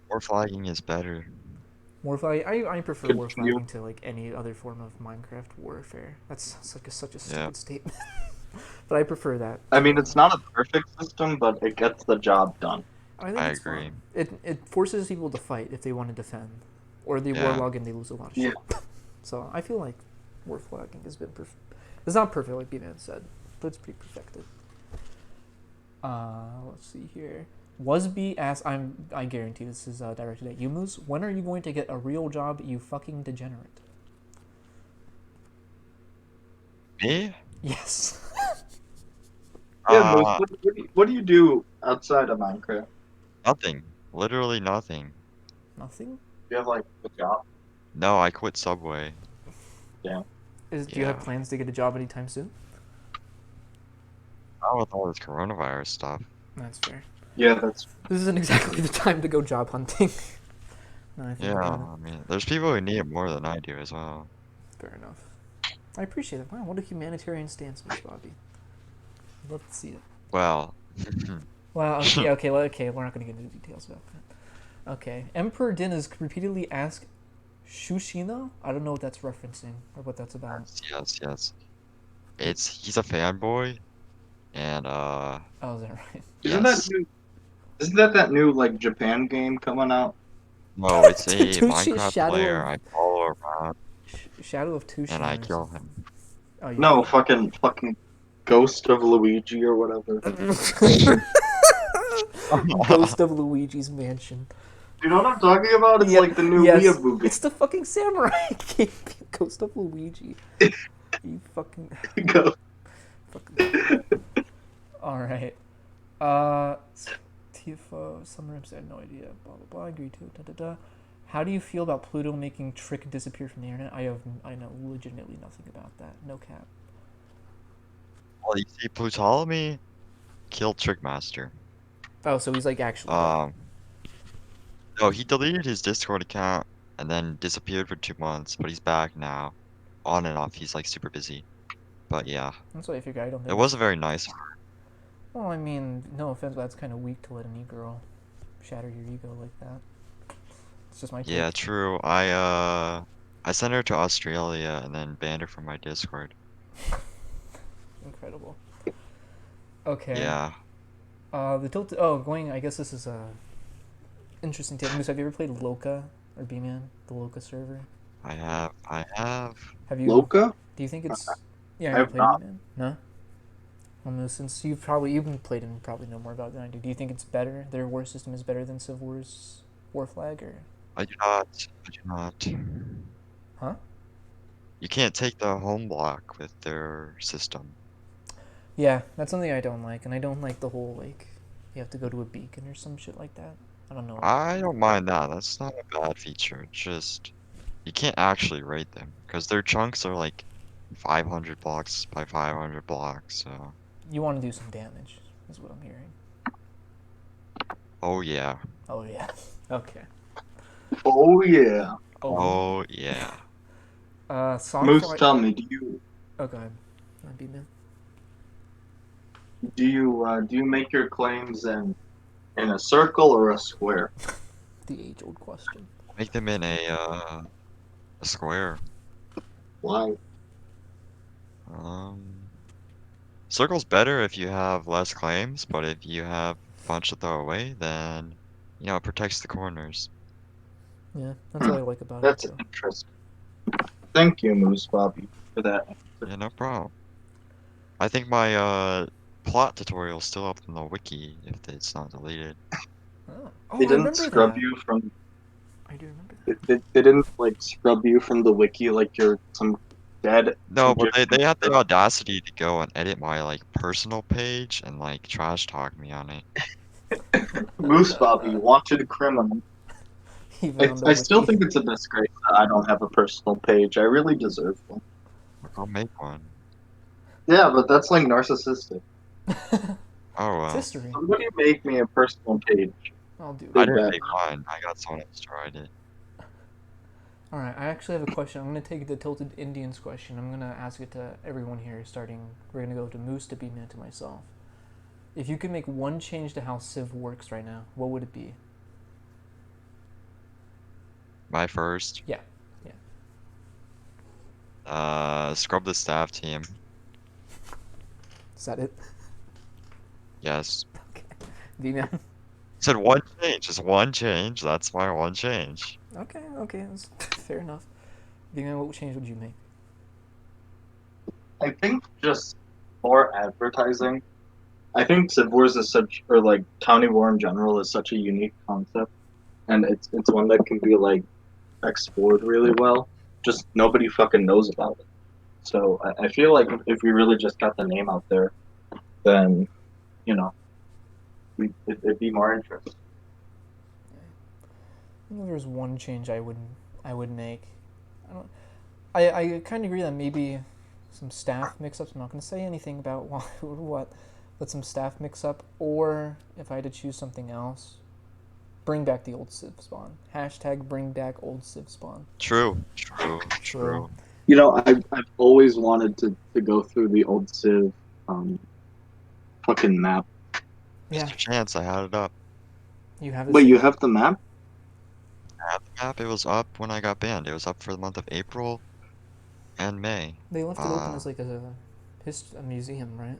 War flagging is better. War flagging. I prefer war Continue. flagging to like any other form of Minecraft warfare. That's such a Yeah. stupid statement, but I prefer that. I mean, it's not a perfect system, but it gets the job done. I think I it's agree. fun. It forces people to fight if they want to defend, or they Yeah. warlog and they lose a lot of Yeah. shit. So I feel like war flagging has been it's not perfect like BMan said, but it's pretty perfected. Let's see here. Wasby asks, I guarantee this is directed at you, Moose. When are you going to get a real job, you fucking degenerate? Me? Yes. Yeah, Moose, Uh, what do you do outside of Minecraft? nothing. Literally nothing. Nothing? Do you have like a job? No, I quit Subway. Yeah. Do you have Yeah. plans to get a job anytime soon? Not with all this coronavirus stuff. That's fair. Yeah, that's This isn't exactly the time to go job hunting. No, I think Yeah, about it. I mean, there's people who need it more than I do as well. Fair enough. I appreciate it. Wow, what a humanitarian stance, Moosebobby. I'd love to see it. Well, Well, okay, we're not going to get into details about that. Okay, Emperor Din has repeatedly asked Shushino? I don't know what that's referencing or what that's about. yes. He's a fanboy, and Oh, is that right? isn't that yes. new? Isn't that new like Japan game coming out? No, it's a Tucci Minecraft player I follow around Shadow of and I Tushino or kill something. him. Oh, you No, fucking Ghost of Luigi or whatever. Ghost of Luigi's Mansion. You know what I'm talking about? It's Yeah, like the new yes, Weeaboo it's the fucking samurai game. Ghost of Luigi. You fucking, game. fucking. All right. TFO. Some reps had no idea. Blah blah blah. Agree to it. Da da da. How do you feel about Pluto making Trick disappear from the internet? I know legitimately nothing about that. No cap. Well, you see, Plutolomy killed Trickmaster. Oh, so he's like actually dead. No, he deleted his Discord account and then disappeared for 2 months, but he's back now. On and off, he's like super busy. But yeah, That's what I figured. I don't it think. wasn't very nice. Well, I mean, no offense, but that's kind of weak to let an e-girl shatter your ego like that. It's just my take. Yeah, true. I sent her to Australia and then banned her from my Discord. Incredible. Okay. Yeah. The tilt. Oh, going. I guess this is a interesting take. Moose, have you ever played Loca or B-Man, the Loca server? I have. Have you? Loca? Do you think it's? Yeah, I have you have played not. B-Man? No. Well, Moose, since you've played and probably know more about it than I do. Do you think it's better? Their war system is better than Civ War's War Flag, or? I do not. I do not. Huh? You can't take the home block with their system. Yeah, that's something I don't like, and I don't like the whole like you have to go to a beacon or some shit like that. I don't know. I don't mind that. That's not a bad feature. It's just you can't actually rate them because their chunks are like 500 blocks by 500 blocks. So, You want to do some damage, is what I'm hearing. oh yeah. Oh yeah. Okay. Oh yeah. Oh yeah. Moose, Sockfly. tell me, do you Oh, go ahead. B-Man. do you make your claims in a circle or a square? The age-old question. Make them in a square. Why? Um, Circle's better if you have less claims, but if you have a bunch to throw away, then it protects the corners. Yeah, that's what I like about That's it too. interesting. Thank you, Moosebobby, for that. Yeah, no problem. I think my plot tutorial is still up on the wiki if it's not deleted. Oh, They I didn't remember scrub that. you from I do remember that. They didn't like scrub you from the wiki like you're some dead No, but Egyptian. they had the audacity to go and edit my like personal page and like trash talk me on it. Moosebobby, wanted criminal. Even on the I still wiki. think it's a disgrace that I don't have a personal page. I really deserve one. I'll make one. Yeah, but that's like narcissistic. Oh It's well. history. Somebody make me a personal page. I'll do I it. Big didn't bad. make mine. I got someone else to write it. All right, I actually have a question. I'm gonna take the Tilted Indians question. I'm gonna ask it to everyone here. Starting, we're gonna go to Moose, to BMan, to myself. If you could make one change to how Civ works right now, what would it be? My first. Yeah, yeah. Scrub the staff team. Is that it? Yes. Okay. BMan. Said one change. Just one change. That's my one change. Okay, okay, that's fair enough. BMan, what change would you make? I think just more advertising. I think Civ Wars is such, or like Towny War in general, is such a unique concept, and it's one that can be like explored really well. Just nobody fucking knows about it. So I feel like if we really just got the name out there, then you know it'd be more interesting. I think there's one change I would make. I don't. I kind of agree that maybe some staff mix-ups. I'm not going to say anything about what, but some staff mix-up, or if I had to choose something else, bring back the old Civ spawn. Hashtag bring back old Civ spawn. True. True. True. True. You know, I've always wanted to go through the old Civ fucking map. Yeah, Mr. Chance, I had it up. you have it Wait, you saved. have the map? I had the map. It was up when I got banned. It was up for the month of April and May. They left it open as like a museum, right?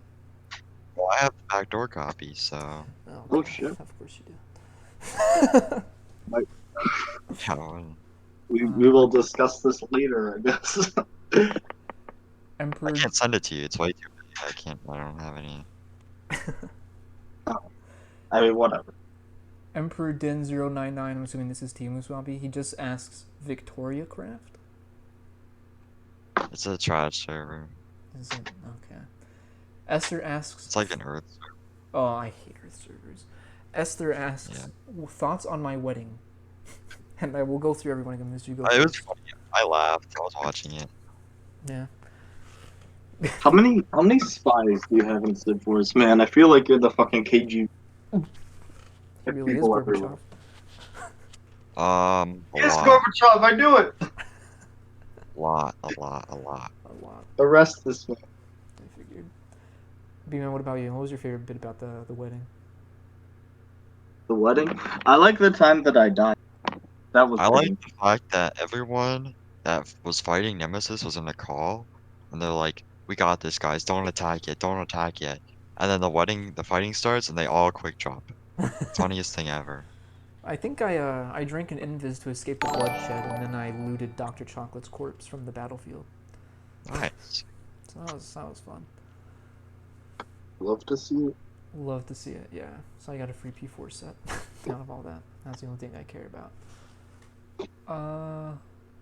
Well, I have the backdoor copy, so Oh, Oh okay. shit! Of course you do. yeah. Well, We will discuss this later, I guess. I Emperor. can't send it to you. It's way too big. I can't. I don't have any. I mean, whatever. Emperor Den 099, I'm assuming this is Team Moosebobby. He just asks Victoria Craft? It's a trash server. Is it? Okay. Esther asks. It's like an Earth. Oh, I hate Earth servers. Esther asks, thoughts on my wedding? And I will go through everyone again. Mr. You go It was first. funny. I laughed. I was watching it. Yeah. How many spies do you have in Civ Wars? Man, I feel like you're the fucking KG. He really is People Gorbachev. everywhere. A Yes, lot, Gorbachev, I knew it. a lot, a lot, a lot. A lot. Arrest this man. I figured. B-Man, what about you? What was your favorite bit about the wedding? The wedding. I like the time that I died. That was I pretty. like the fact that everyone that was fighting Nemesis was in a call, and they're like, "We got this, guys. Don't attack yet. Don't attack yet." And then the fighting starts, and they all quick drop. Funniest thing ever. I think I drank an Invis to escape the bloodshed, and then I looted Dr. Chocolate's corpse from the battlefield. Nice. So that was fun. Love to see it. Love to see it, yeah. So I got a free P4 set out of all that. That's the only thing I care about.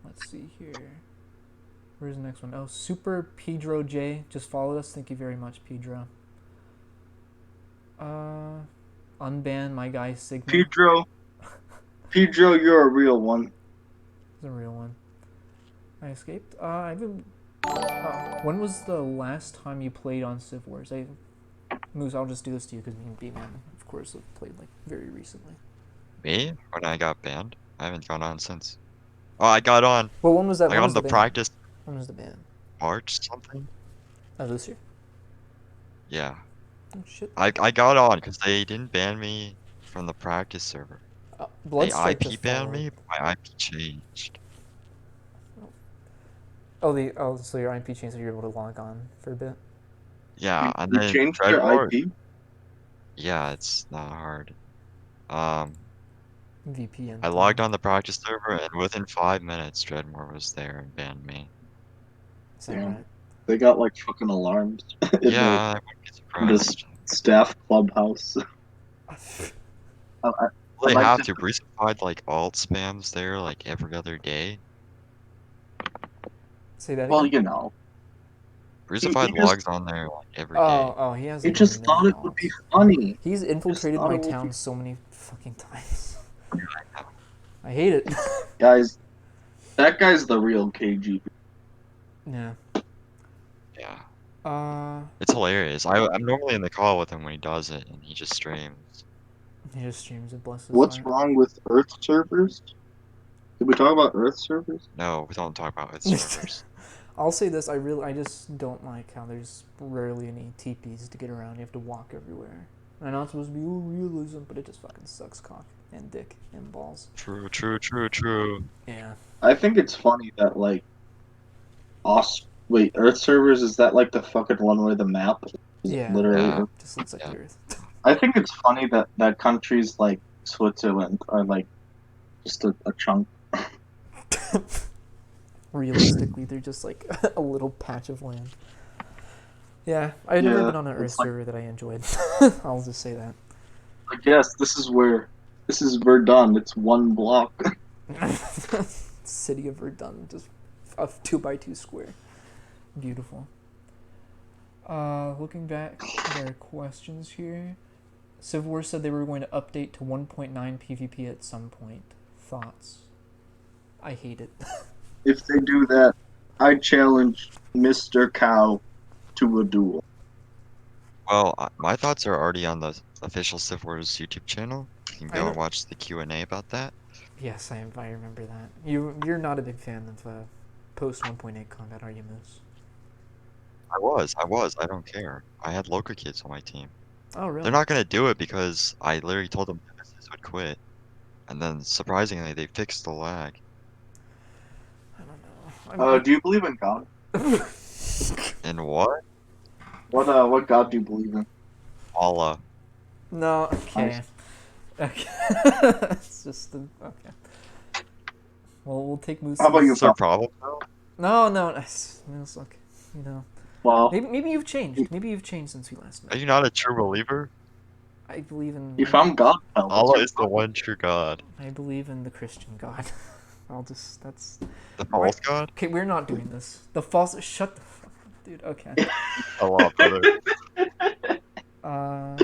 Let's see here. Where's the next one? Oh, Super Pedro J just followed us. Thank you very much, Pedro. Unban my guy Sigma. Pedro, you're a real one. It's a real one. I escaped. I've been. When was the last time you played on Civ Wars? Moose, I'll just do this to you because me and B-Man, of course, have played like very recently. Me? When I got banned? I haven't gone on since. Oh, I got on. Well, when was that? I When got was on the the ban? practice When was the ban? March something. Oh, this year? Yeah. Oh shit. I got on because they didn't ban me from the practice server. They Bloodstrike IP just banned followed. me, but my IP changed. So your IP changed, so you're able to log on for a bit. Yeah, and You then changed your Dreadmore. IP? Yeah, it's not hard. VPN. I logged on the practice server, and within 5 minutes, Dreadmore was there and banned me. Is that Yeah. right? They got like fucking alarms in Yeah, I wouldn't be the surprised. staff clubhouse. They like have to. to. Breezified like alt spams there like every other day. Say that Well, again. you know, he Breezified just logs on there like every day. Oh, he has he like a just thought million it would be alts. funny. He's Just infiltrated thought my it would be town so many fucking times. I hate it. guys. That guy's the real KG. Yeah. Yeah. Uh, It's hilarious. I'm normally in the call with him when he does it, and he just streams. he just streams it, bless his What's heart. wrong with Earth servers? Did we talk about Earth servers? No, we don't talk about his servers. I'll say this: I just don't like how there's rarely any TPs to get around. You have to walk everywhere. I know it's supposed to be realism, but it just fucking sucks cock and dick and balls. True, true, true, true. Yeah. I think it's funny that like wait, Earth servers, is that like the fucking one where the map is Yeah. literally Yeah, Earth? Just looks like yeah. the Earth. I think it's funny that countries like Switzerland are like just a chunk. Realistically, they're just like a little patch of land. Yeah, I've never Yeah, been on an Earth it's like server that I enjoyed. I'll just say that. yes, this is Verdun. It's one block. City of Verdun, just a 2x2 square. Beautiful. Looking back at our questions here, Civil War said they were going to update to 1.9 PvP at some point. Thoughts? I hate it. If they do that, I challenge Mr. Cow to a duel. Well, my thoughts are already on the official Civ Wars YouTube channel. You can I go know. and watch the Q&A about that. Yes, I remember that. You're not a big fan of post 1.8 combat, are you, Moose? I was. I don't care. I had local kids on my team. Oh, really? They're not gonna do it because I literally told them Nemesis would quit, and then surprisingly they fixed the lag. I don't know. Do you believe in God? And what? What God do you believe in? Allah. No, okay. Okay. It's just okay. Well, we'll take Moose's. How about you, Is there a Phil? problem though? No, it's okay. You know, Well, maybe you've changed. Maybe you've changed since we last Are met. you not a true believer? I believe in. you found God, Phil. What's Allah your is the problem? one true God. I believe in the Christian God. That's. The false God? Okay, we're not doing this. The false. Shut the fuck up, dude. Okay. Allah, brother. Uh,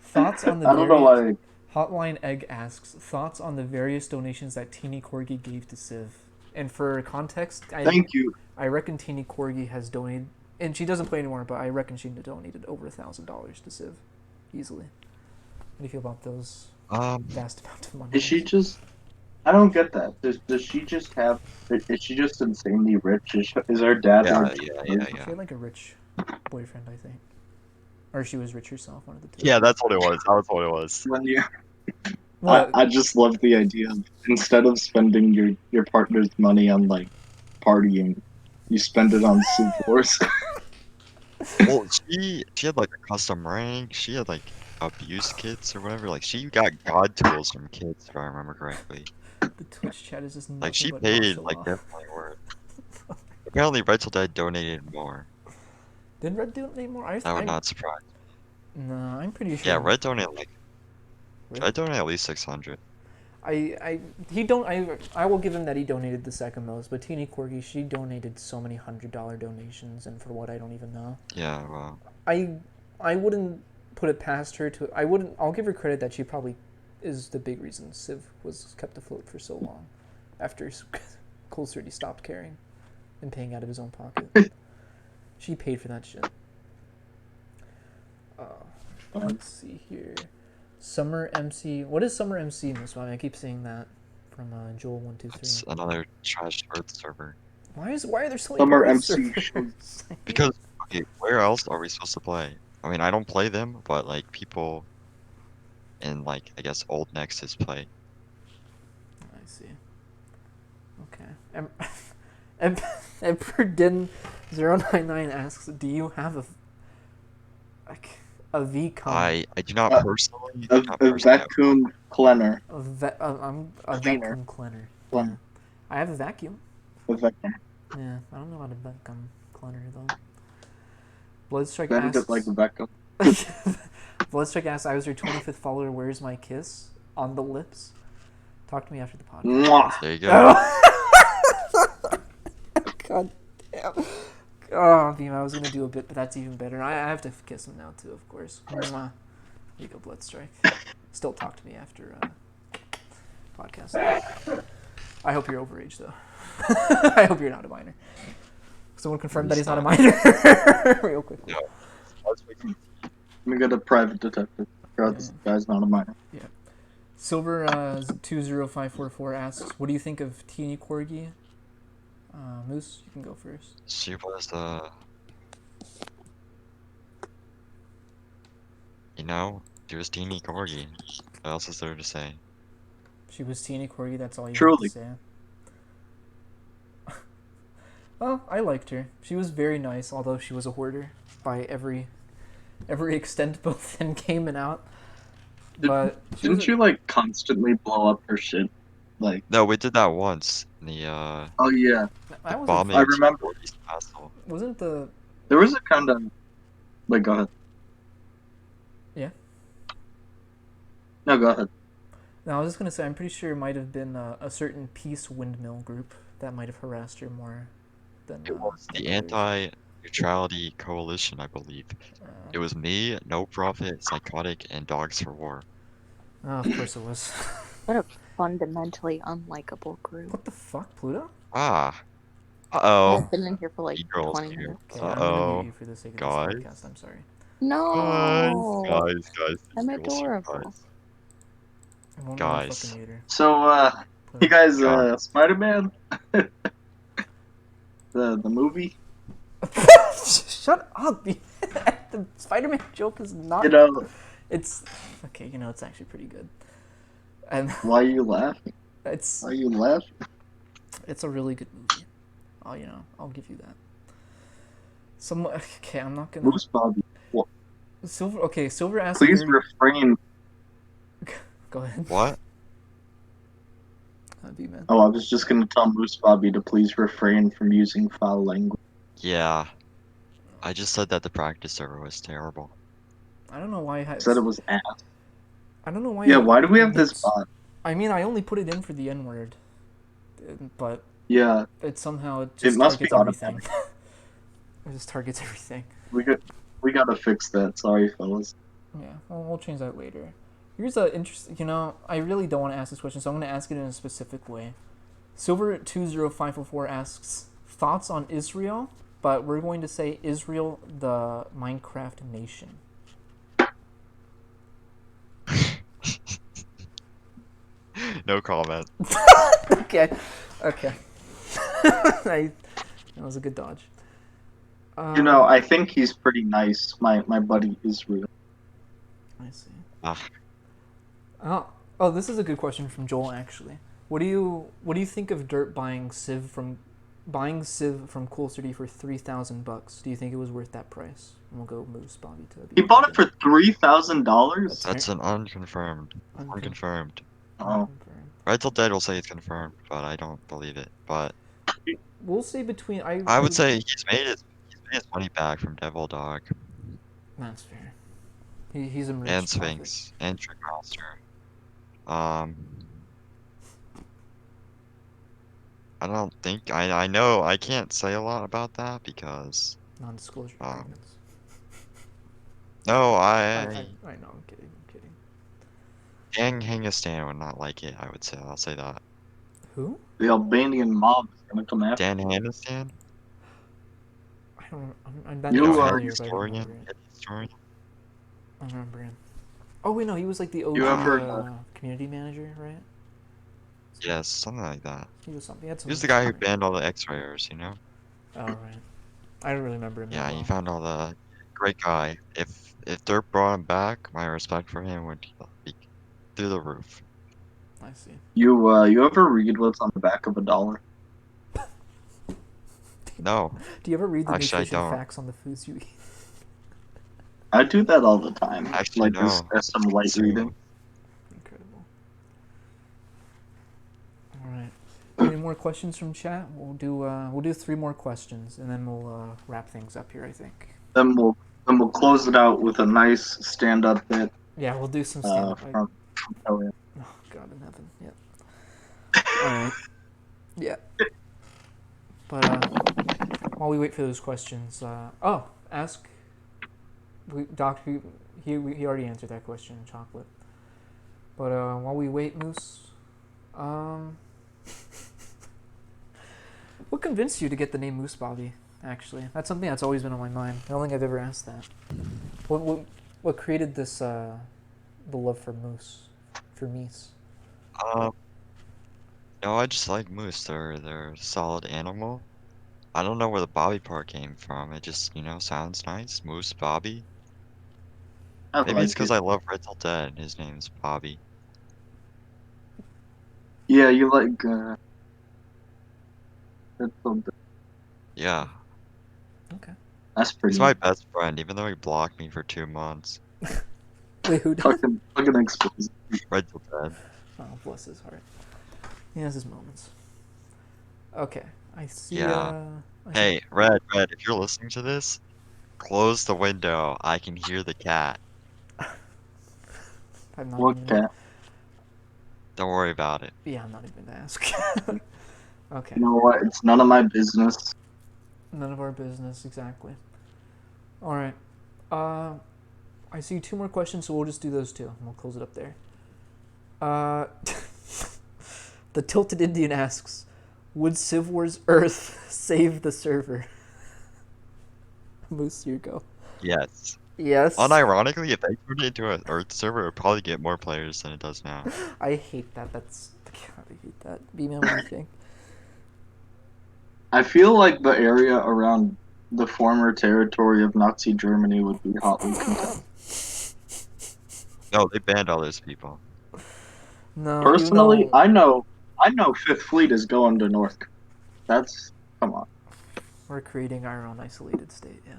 thoughts on the I don't know various. why. Hotline Egg asks thoughts on the various donations that Teeny Corgi gave to Civ. And for context, Thank you. I reckon Teeny Corgi has donated, and she doesn't play anymore, but I reckon she donated over $1,000 to Civ, easily. What do you feel about those vast amount of money? Is she just? I don't get that. Does she just have? Is she just insanely rich? Is her dad Yeah, like? She had like a rich boyfriend, I think, or she was rich herself. One of the two. Yeah, that's what it was. That's what it was. When you, What? I just love the idea of instead of spending your partner's money on like partying, you spend it on Civ Wars. Well, she had like a custom rank. She had like abuse kits or whatever. Like she got god tools from kids, if I remember correctly. The Twitch chat is just nothing Like she but paid martial like law. definitely worth. Apparently, Red Till Dead donated more. Did Red donate more? That would not surprise. No, I'm pretty sure. Yeah, Red donated like Really? Red donated at least 600. I will give him that he donated the second most, but Teeny Corgi, she donated so many $100 donations, and for what I don't even know. Yeah, well, I wouldn't put it past her to. I'll give her credit that she probably is the big reason Civ was kept afloat for so long, after Cold 30 stopped caring, and paying out of his own pocket. She paid for that shit. Let's see here. Summer MC. What is Summer MC, Moosebobby? I keep saying that from Joel123. it's another trash Earth server. Why are there so many Summer Earth MC servers? Because okay, where else are we supposed to play? I mean, I don't play them, but like people in like I guess old Nexus play. I see. Okay. Emperdin099 asks, do you have a VCOM? I do not Uh, personally. a Not personally have- vacuum cleaner. I'm a Cleaner. vacuum cleaner. Cleaner. Yeah. I have a vacuum. A vacuum. Yeah, I don't know about a vacuum cleaner though. Bloodstrike Then asks. get like a vacuum. Bloodstrike asks, I was your 25th follower. Where's my kiss? on the lips. Talk to me after the podcast. Mwah. There you go. God damn. Oh, Beam, I was gonna do a bit, but that's even better. I have to kiss him now too, of course. Mwah. There you go, Bloodstrike. Still talk to me after podcast. I hope you're overage though. I hope you're not a minor. Someone confirmed that he's not a minor. Real quick. No. Let me get a private detective. God, this guy's not a minor. Yeah. Silver 20544 asks, "What do you think of Teeny Corgi?" Moose, you can go first. She was she was teeny corgi. What else is there to say? She was Teeny Corgi. That's all you Truly. have to say. Well, I liked her. She was very nice, although she was a hoarder by every extent, both in game and out. But Didn't you like constantly blow up her shit? Like, No, we did that once in the oh yeah, I wasn't. bombing I of remember. Corgi's castle. Wasn't the there was a kind of like, go ahead. Yeah. No, go ahead. No, I was just gonna say I'm pretty sure it might have been a certain peace windmill group that might have harassed her more than It was than the others. Anti-Neutrality Coalition, I believe. It was me, No Profit, Psychotic, and Dogs for War. Oh, of course it was. What a fundamentally unlikable group. What the fuck, Pluto? Ah. Uh-oh. I've been in here for like E-girls 20 here. minutes. Okay, I'm gonna mute Uh-oh. you for the sake of Guys. this podcast. I'm sorry. No! Guys. I'm E-girls, adorable. guys. I won't Guys. fucking mute her. So, you guys, God. Spider-Man, the movie, Shut up! The Spider-Man joke is not. you know, It's okay. You know, it's actually pretty good, and why you laughing? it's Why you laughing? it's a really good movie. I'll give you that. Okay, I'm not gonna. Moosebobby, Silver. Okay, Silver asked. please refrain. Go ahead. What? B-man. Oh, I was just gonna tell Moosebobby to please refrain from using foul language. Yeah. I just said that the practice server was terrible. I don't know why. Said it was ass. I don't know why. Yeah, why do we have this bot? I mean, I only put it in for the N-word, but Yeah, it somehow it just must be targets everything. automatic. It just targets everything. we gotta fix that. Sorry, fellas. Yeah, well, we'll change that later. Here's a interesting. I really don't want to ask this question, so I'm going to ask it in a specific way. Silver20544 asks thoughts on Israel, but we're going to say Israel, the Minecraft nation. No comment. Okay. That was a good dodge. I think he's pretty nice. My buddy Israel. I see. Ah. Oh, this is a good question from Joel. Actually, what do you think of Dirt buying Civ from Cool City for $3,000? Do you think it was worth that price? And we'll go Moosebobby to. He bought it for $3,000. That's an unconfirmed. Unconfirmed. Oh, Red Till Dead will say it's confirmed, but I don't believe it. But we'll say between. I would say he's made his money back from Devil Dog. That's fair. He's a rich And prophet. Sphinx and Trickmaster. I don't think I know I can't say a lot about that because Non-disclosure agreements. no I know. I'm kidding. Gang Hangistan would not like it. I would say I'll say that. Who? the Albanian mob is gonna come after. Dan Hangistan, I don't. I'm not You familiar, are but I don't remember it. historian. I don't remember him. Oh wait, no, he was like the OG You ever- community manager, right? Yes, something like that. He was something. He had some. He was the guy who banned all the X-rayers, you know? Oh right. I don't really remember him. Yeah, that he well. found all the great guy. If Dirt brought him back, my respect for him would be through the roof. I see. You ever read what's on the back of $1? No, Do you ever read the Actually, I nutrition don't. facts on the foods you eat? I do that all the time. Actually, like this no. as some light So- reading. Incredible. All right. Any more questions from chat? We'll do 3 more questions and then we'll wrap things up here. I think. Then we'll close it out with a nice stand-up bit Yeah, we'll do some stand up. from Oh yeah. Oh, God in heaven. Yeah. All right. Yeah. But while we wait for those questions, ask. Doctor, he already answered that question. Chocolate. But while we wait, Moose, what convinced you to get the name Moosebobby? Actually, that's something that's always been on my mind. I don't think I've ever asked that. What created this the love for moose, for meese? Um, no, I just like moose. They're a solid animal. I don't know where the Bobby part came from. It just, sounds nice. Moose Bobby. I Maybe it's like because it. I love Red Till Dead. His name's Bobby. Yeah, you like Yeah. Okay. that's He's pretty my best friend, even though he blocked me for 2 months. Wait, who does? fucking exposed. Red Till Dead. Oh, bless his heart. He has his moments. Okay, I see. Yeah. I see. Hey, Red, if you're listening to this, close the window. I can hear the cat. I'm not What even. cat? Don't worry about it. Yeah, I'm not even gonna ask. Okay. You know what? It's none of my business. None of our business, exactly. All right. I see 2 more questions, so we'll just do those 2, and we'll close it up there. The Tilted Indian asks, "Would Civ Wars Earth save the server?" Moose, you go. Yes. Yes. Unironically, if they turned it into an Earth server, it would probably get more players than it does now. I hate that. God, I hate that. BMan, what do you think? I feel like the area around the former territory of Nazi Germany would be hotly contested. No, they banned all those people. No, Personally, I know Fifth Fleet is going to North Korea. That's come on. we're creating our own isolated state. Yeah.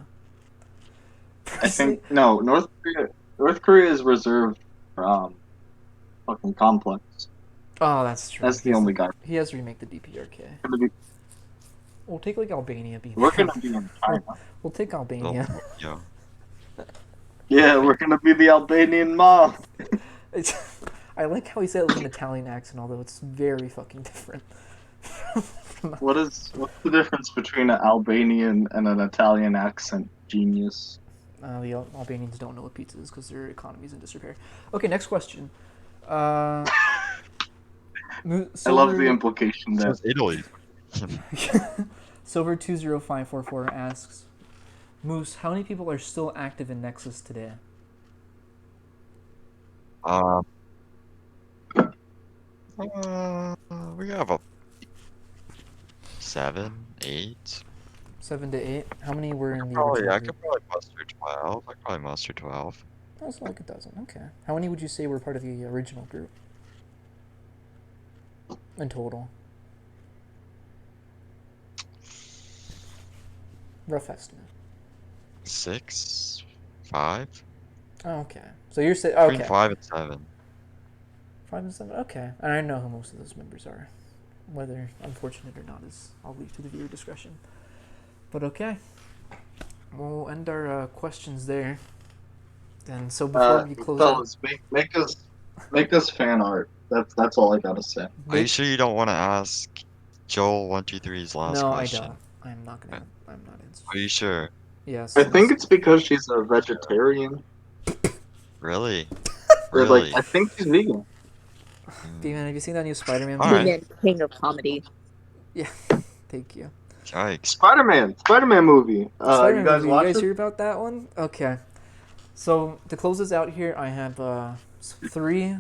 I think no, North Korea is reserved for fucking complex. Oh, that's true. That's the only guy. He has to remake the DPRK. We'll take like Albania. We're gonna be in China. We'll take Albania. Yeah. Yeah, we're gonna be the Albanian mob. I like how he said it with an Italian accent, although it's very fucking different. What's the difference between an Albanian and an Italian accent? Genius. The Albanians don't know what pizza is because their economy's in disrepair. Okay, next question. I love the implication So that is Italy. Silver 20544 asks, "Moose, how many people are still active in Nexus today?" We have a 7, 8. 7 to 8. How many were in the Probably, original I group? could probably muster 12. I could probably muster 12. That's like a dozen. Okay. How many would you say were part of the original group in total? Rough estimate. 6, 5. Oh, okay. So you're saying Between okay. 5 and 7. 5 and 7. Okay. And I know who most of those members are. Whether unfortunate or not is I'll leave to the viewer discretion. But okay. We'll end our questions there. And so before we close fellas, out, make us fan art. That's all I gotta say. Are you sure you don't want to ask Joel123's last No, question? I don't. I'm not answering. Are you sure? Yes. I think it's because she's a vegetarian. Really? Or, Really? I think she's vegan. BMan, have you seen that new Spider-Man All movie? right. BMan, king of comedy. Yeah. Thank you. Yikes. Spider-Man movie. You Spider-Man guys movie. watch You guys it? hear about that one? Okay. So to close this out here, I have three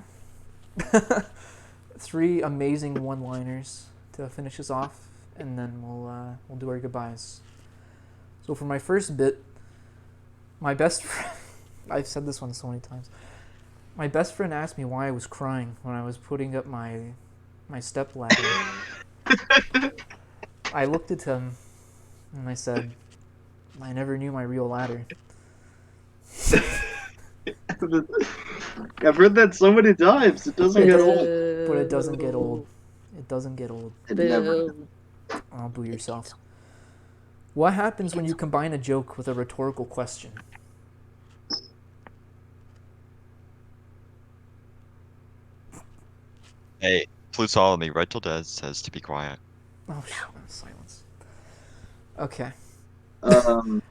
three amazing one-liners to finish us off, and then we'll do our goodbyes. So for my first bit, my best friend, I've said this one so many times. My best friend asked me why I was crying when I was putting up my step ladder. I looked at him and I said, "I never knew my real ladder." I've heard that so many times. It doesn't get old. But it doesn't get old. It doesn't get old. It never. I'll boo yourself. What happens when you combine a joke with a rhetorical question? Hey, please follow me. Red Till Dead says to be quiet. Oh, silence. Okay.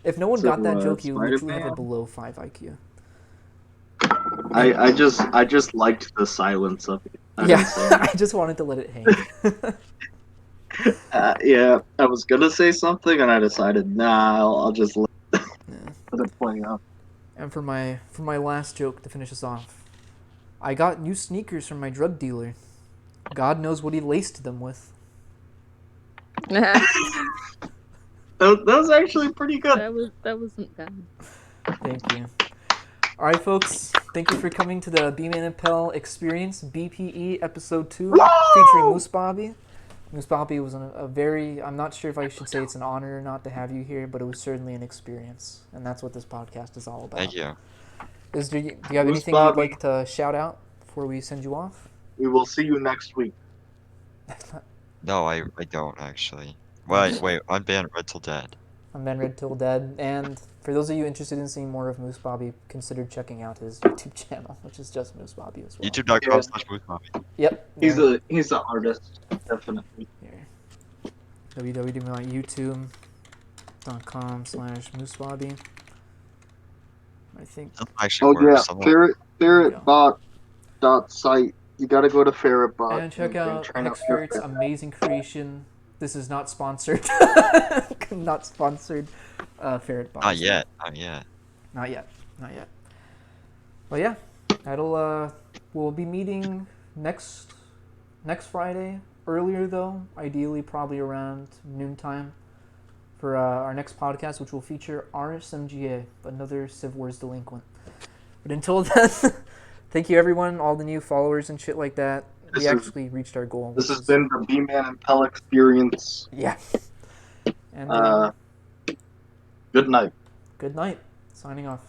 If no one So, got that joke, you literally have a Spider-Man? below 5 IQ. I just liked the silence of it. I didn't say Yeah, I just wanted to let it hang. yeah, I was gonna say something, and I decided, nah, I'll just Yeah. let it play out. And for my last joke to finish us off, I got new sneakers from my drug dealer. God knows what he laced them with. That was actually pretty good. that wasn't bad. Thank you. All right, folks. Thank you for coming to the BMan and Pell Experience BPE Episode 2 featuring Moosebobby. Moosebobby was a very, I'm not sure if I should say it's an honor or not to have you here, but it was certainly an experience. And that's what this podcast is all about. Thank you. Do you have anything you'd like to shout out before we send you off? We will see you next week. No, I don't actually. Wait, unban Red Till Dead. I'm Ben Red Till Dead, and for those of you interested in seeing more of Moosebobby, consider checking out his YouTube channel, which is just Moosebobby as well. YouTube.com/Moosebobby. Yep. He's an artist, definitely. Here. www.youtube.com/Moosebobby. I think. Actually Oh yeah, works. ferretbot.site. You gotta go to ferretbot And check out try out Hexferret's amazing creation. This is not sponsored. Not sponsored. Ferret Bot. Not yet. Not yet. Not yet. Not yet. Well, yeah. We'll be meeting next Friday. Earlier though, ideally probably around noontime, for our next podcast, which will feature RSMGA, another Civ Wars delinquent. But until then, thank you everyone, all the new followers and shit like that. We actually reached our goal. This has been the BMan and Pell Experience. Yeah. And Good night. good night. Signing off.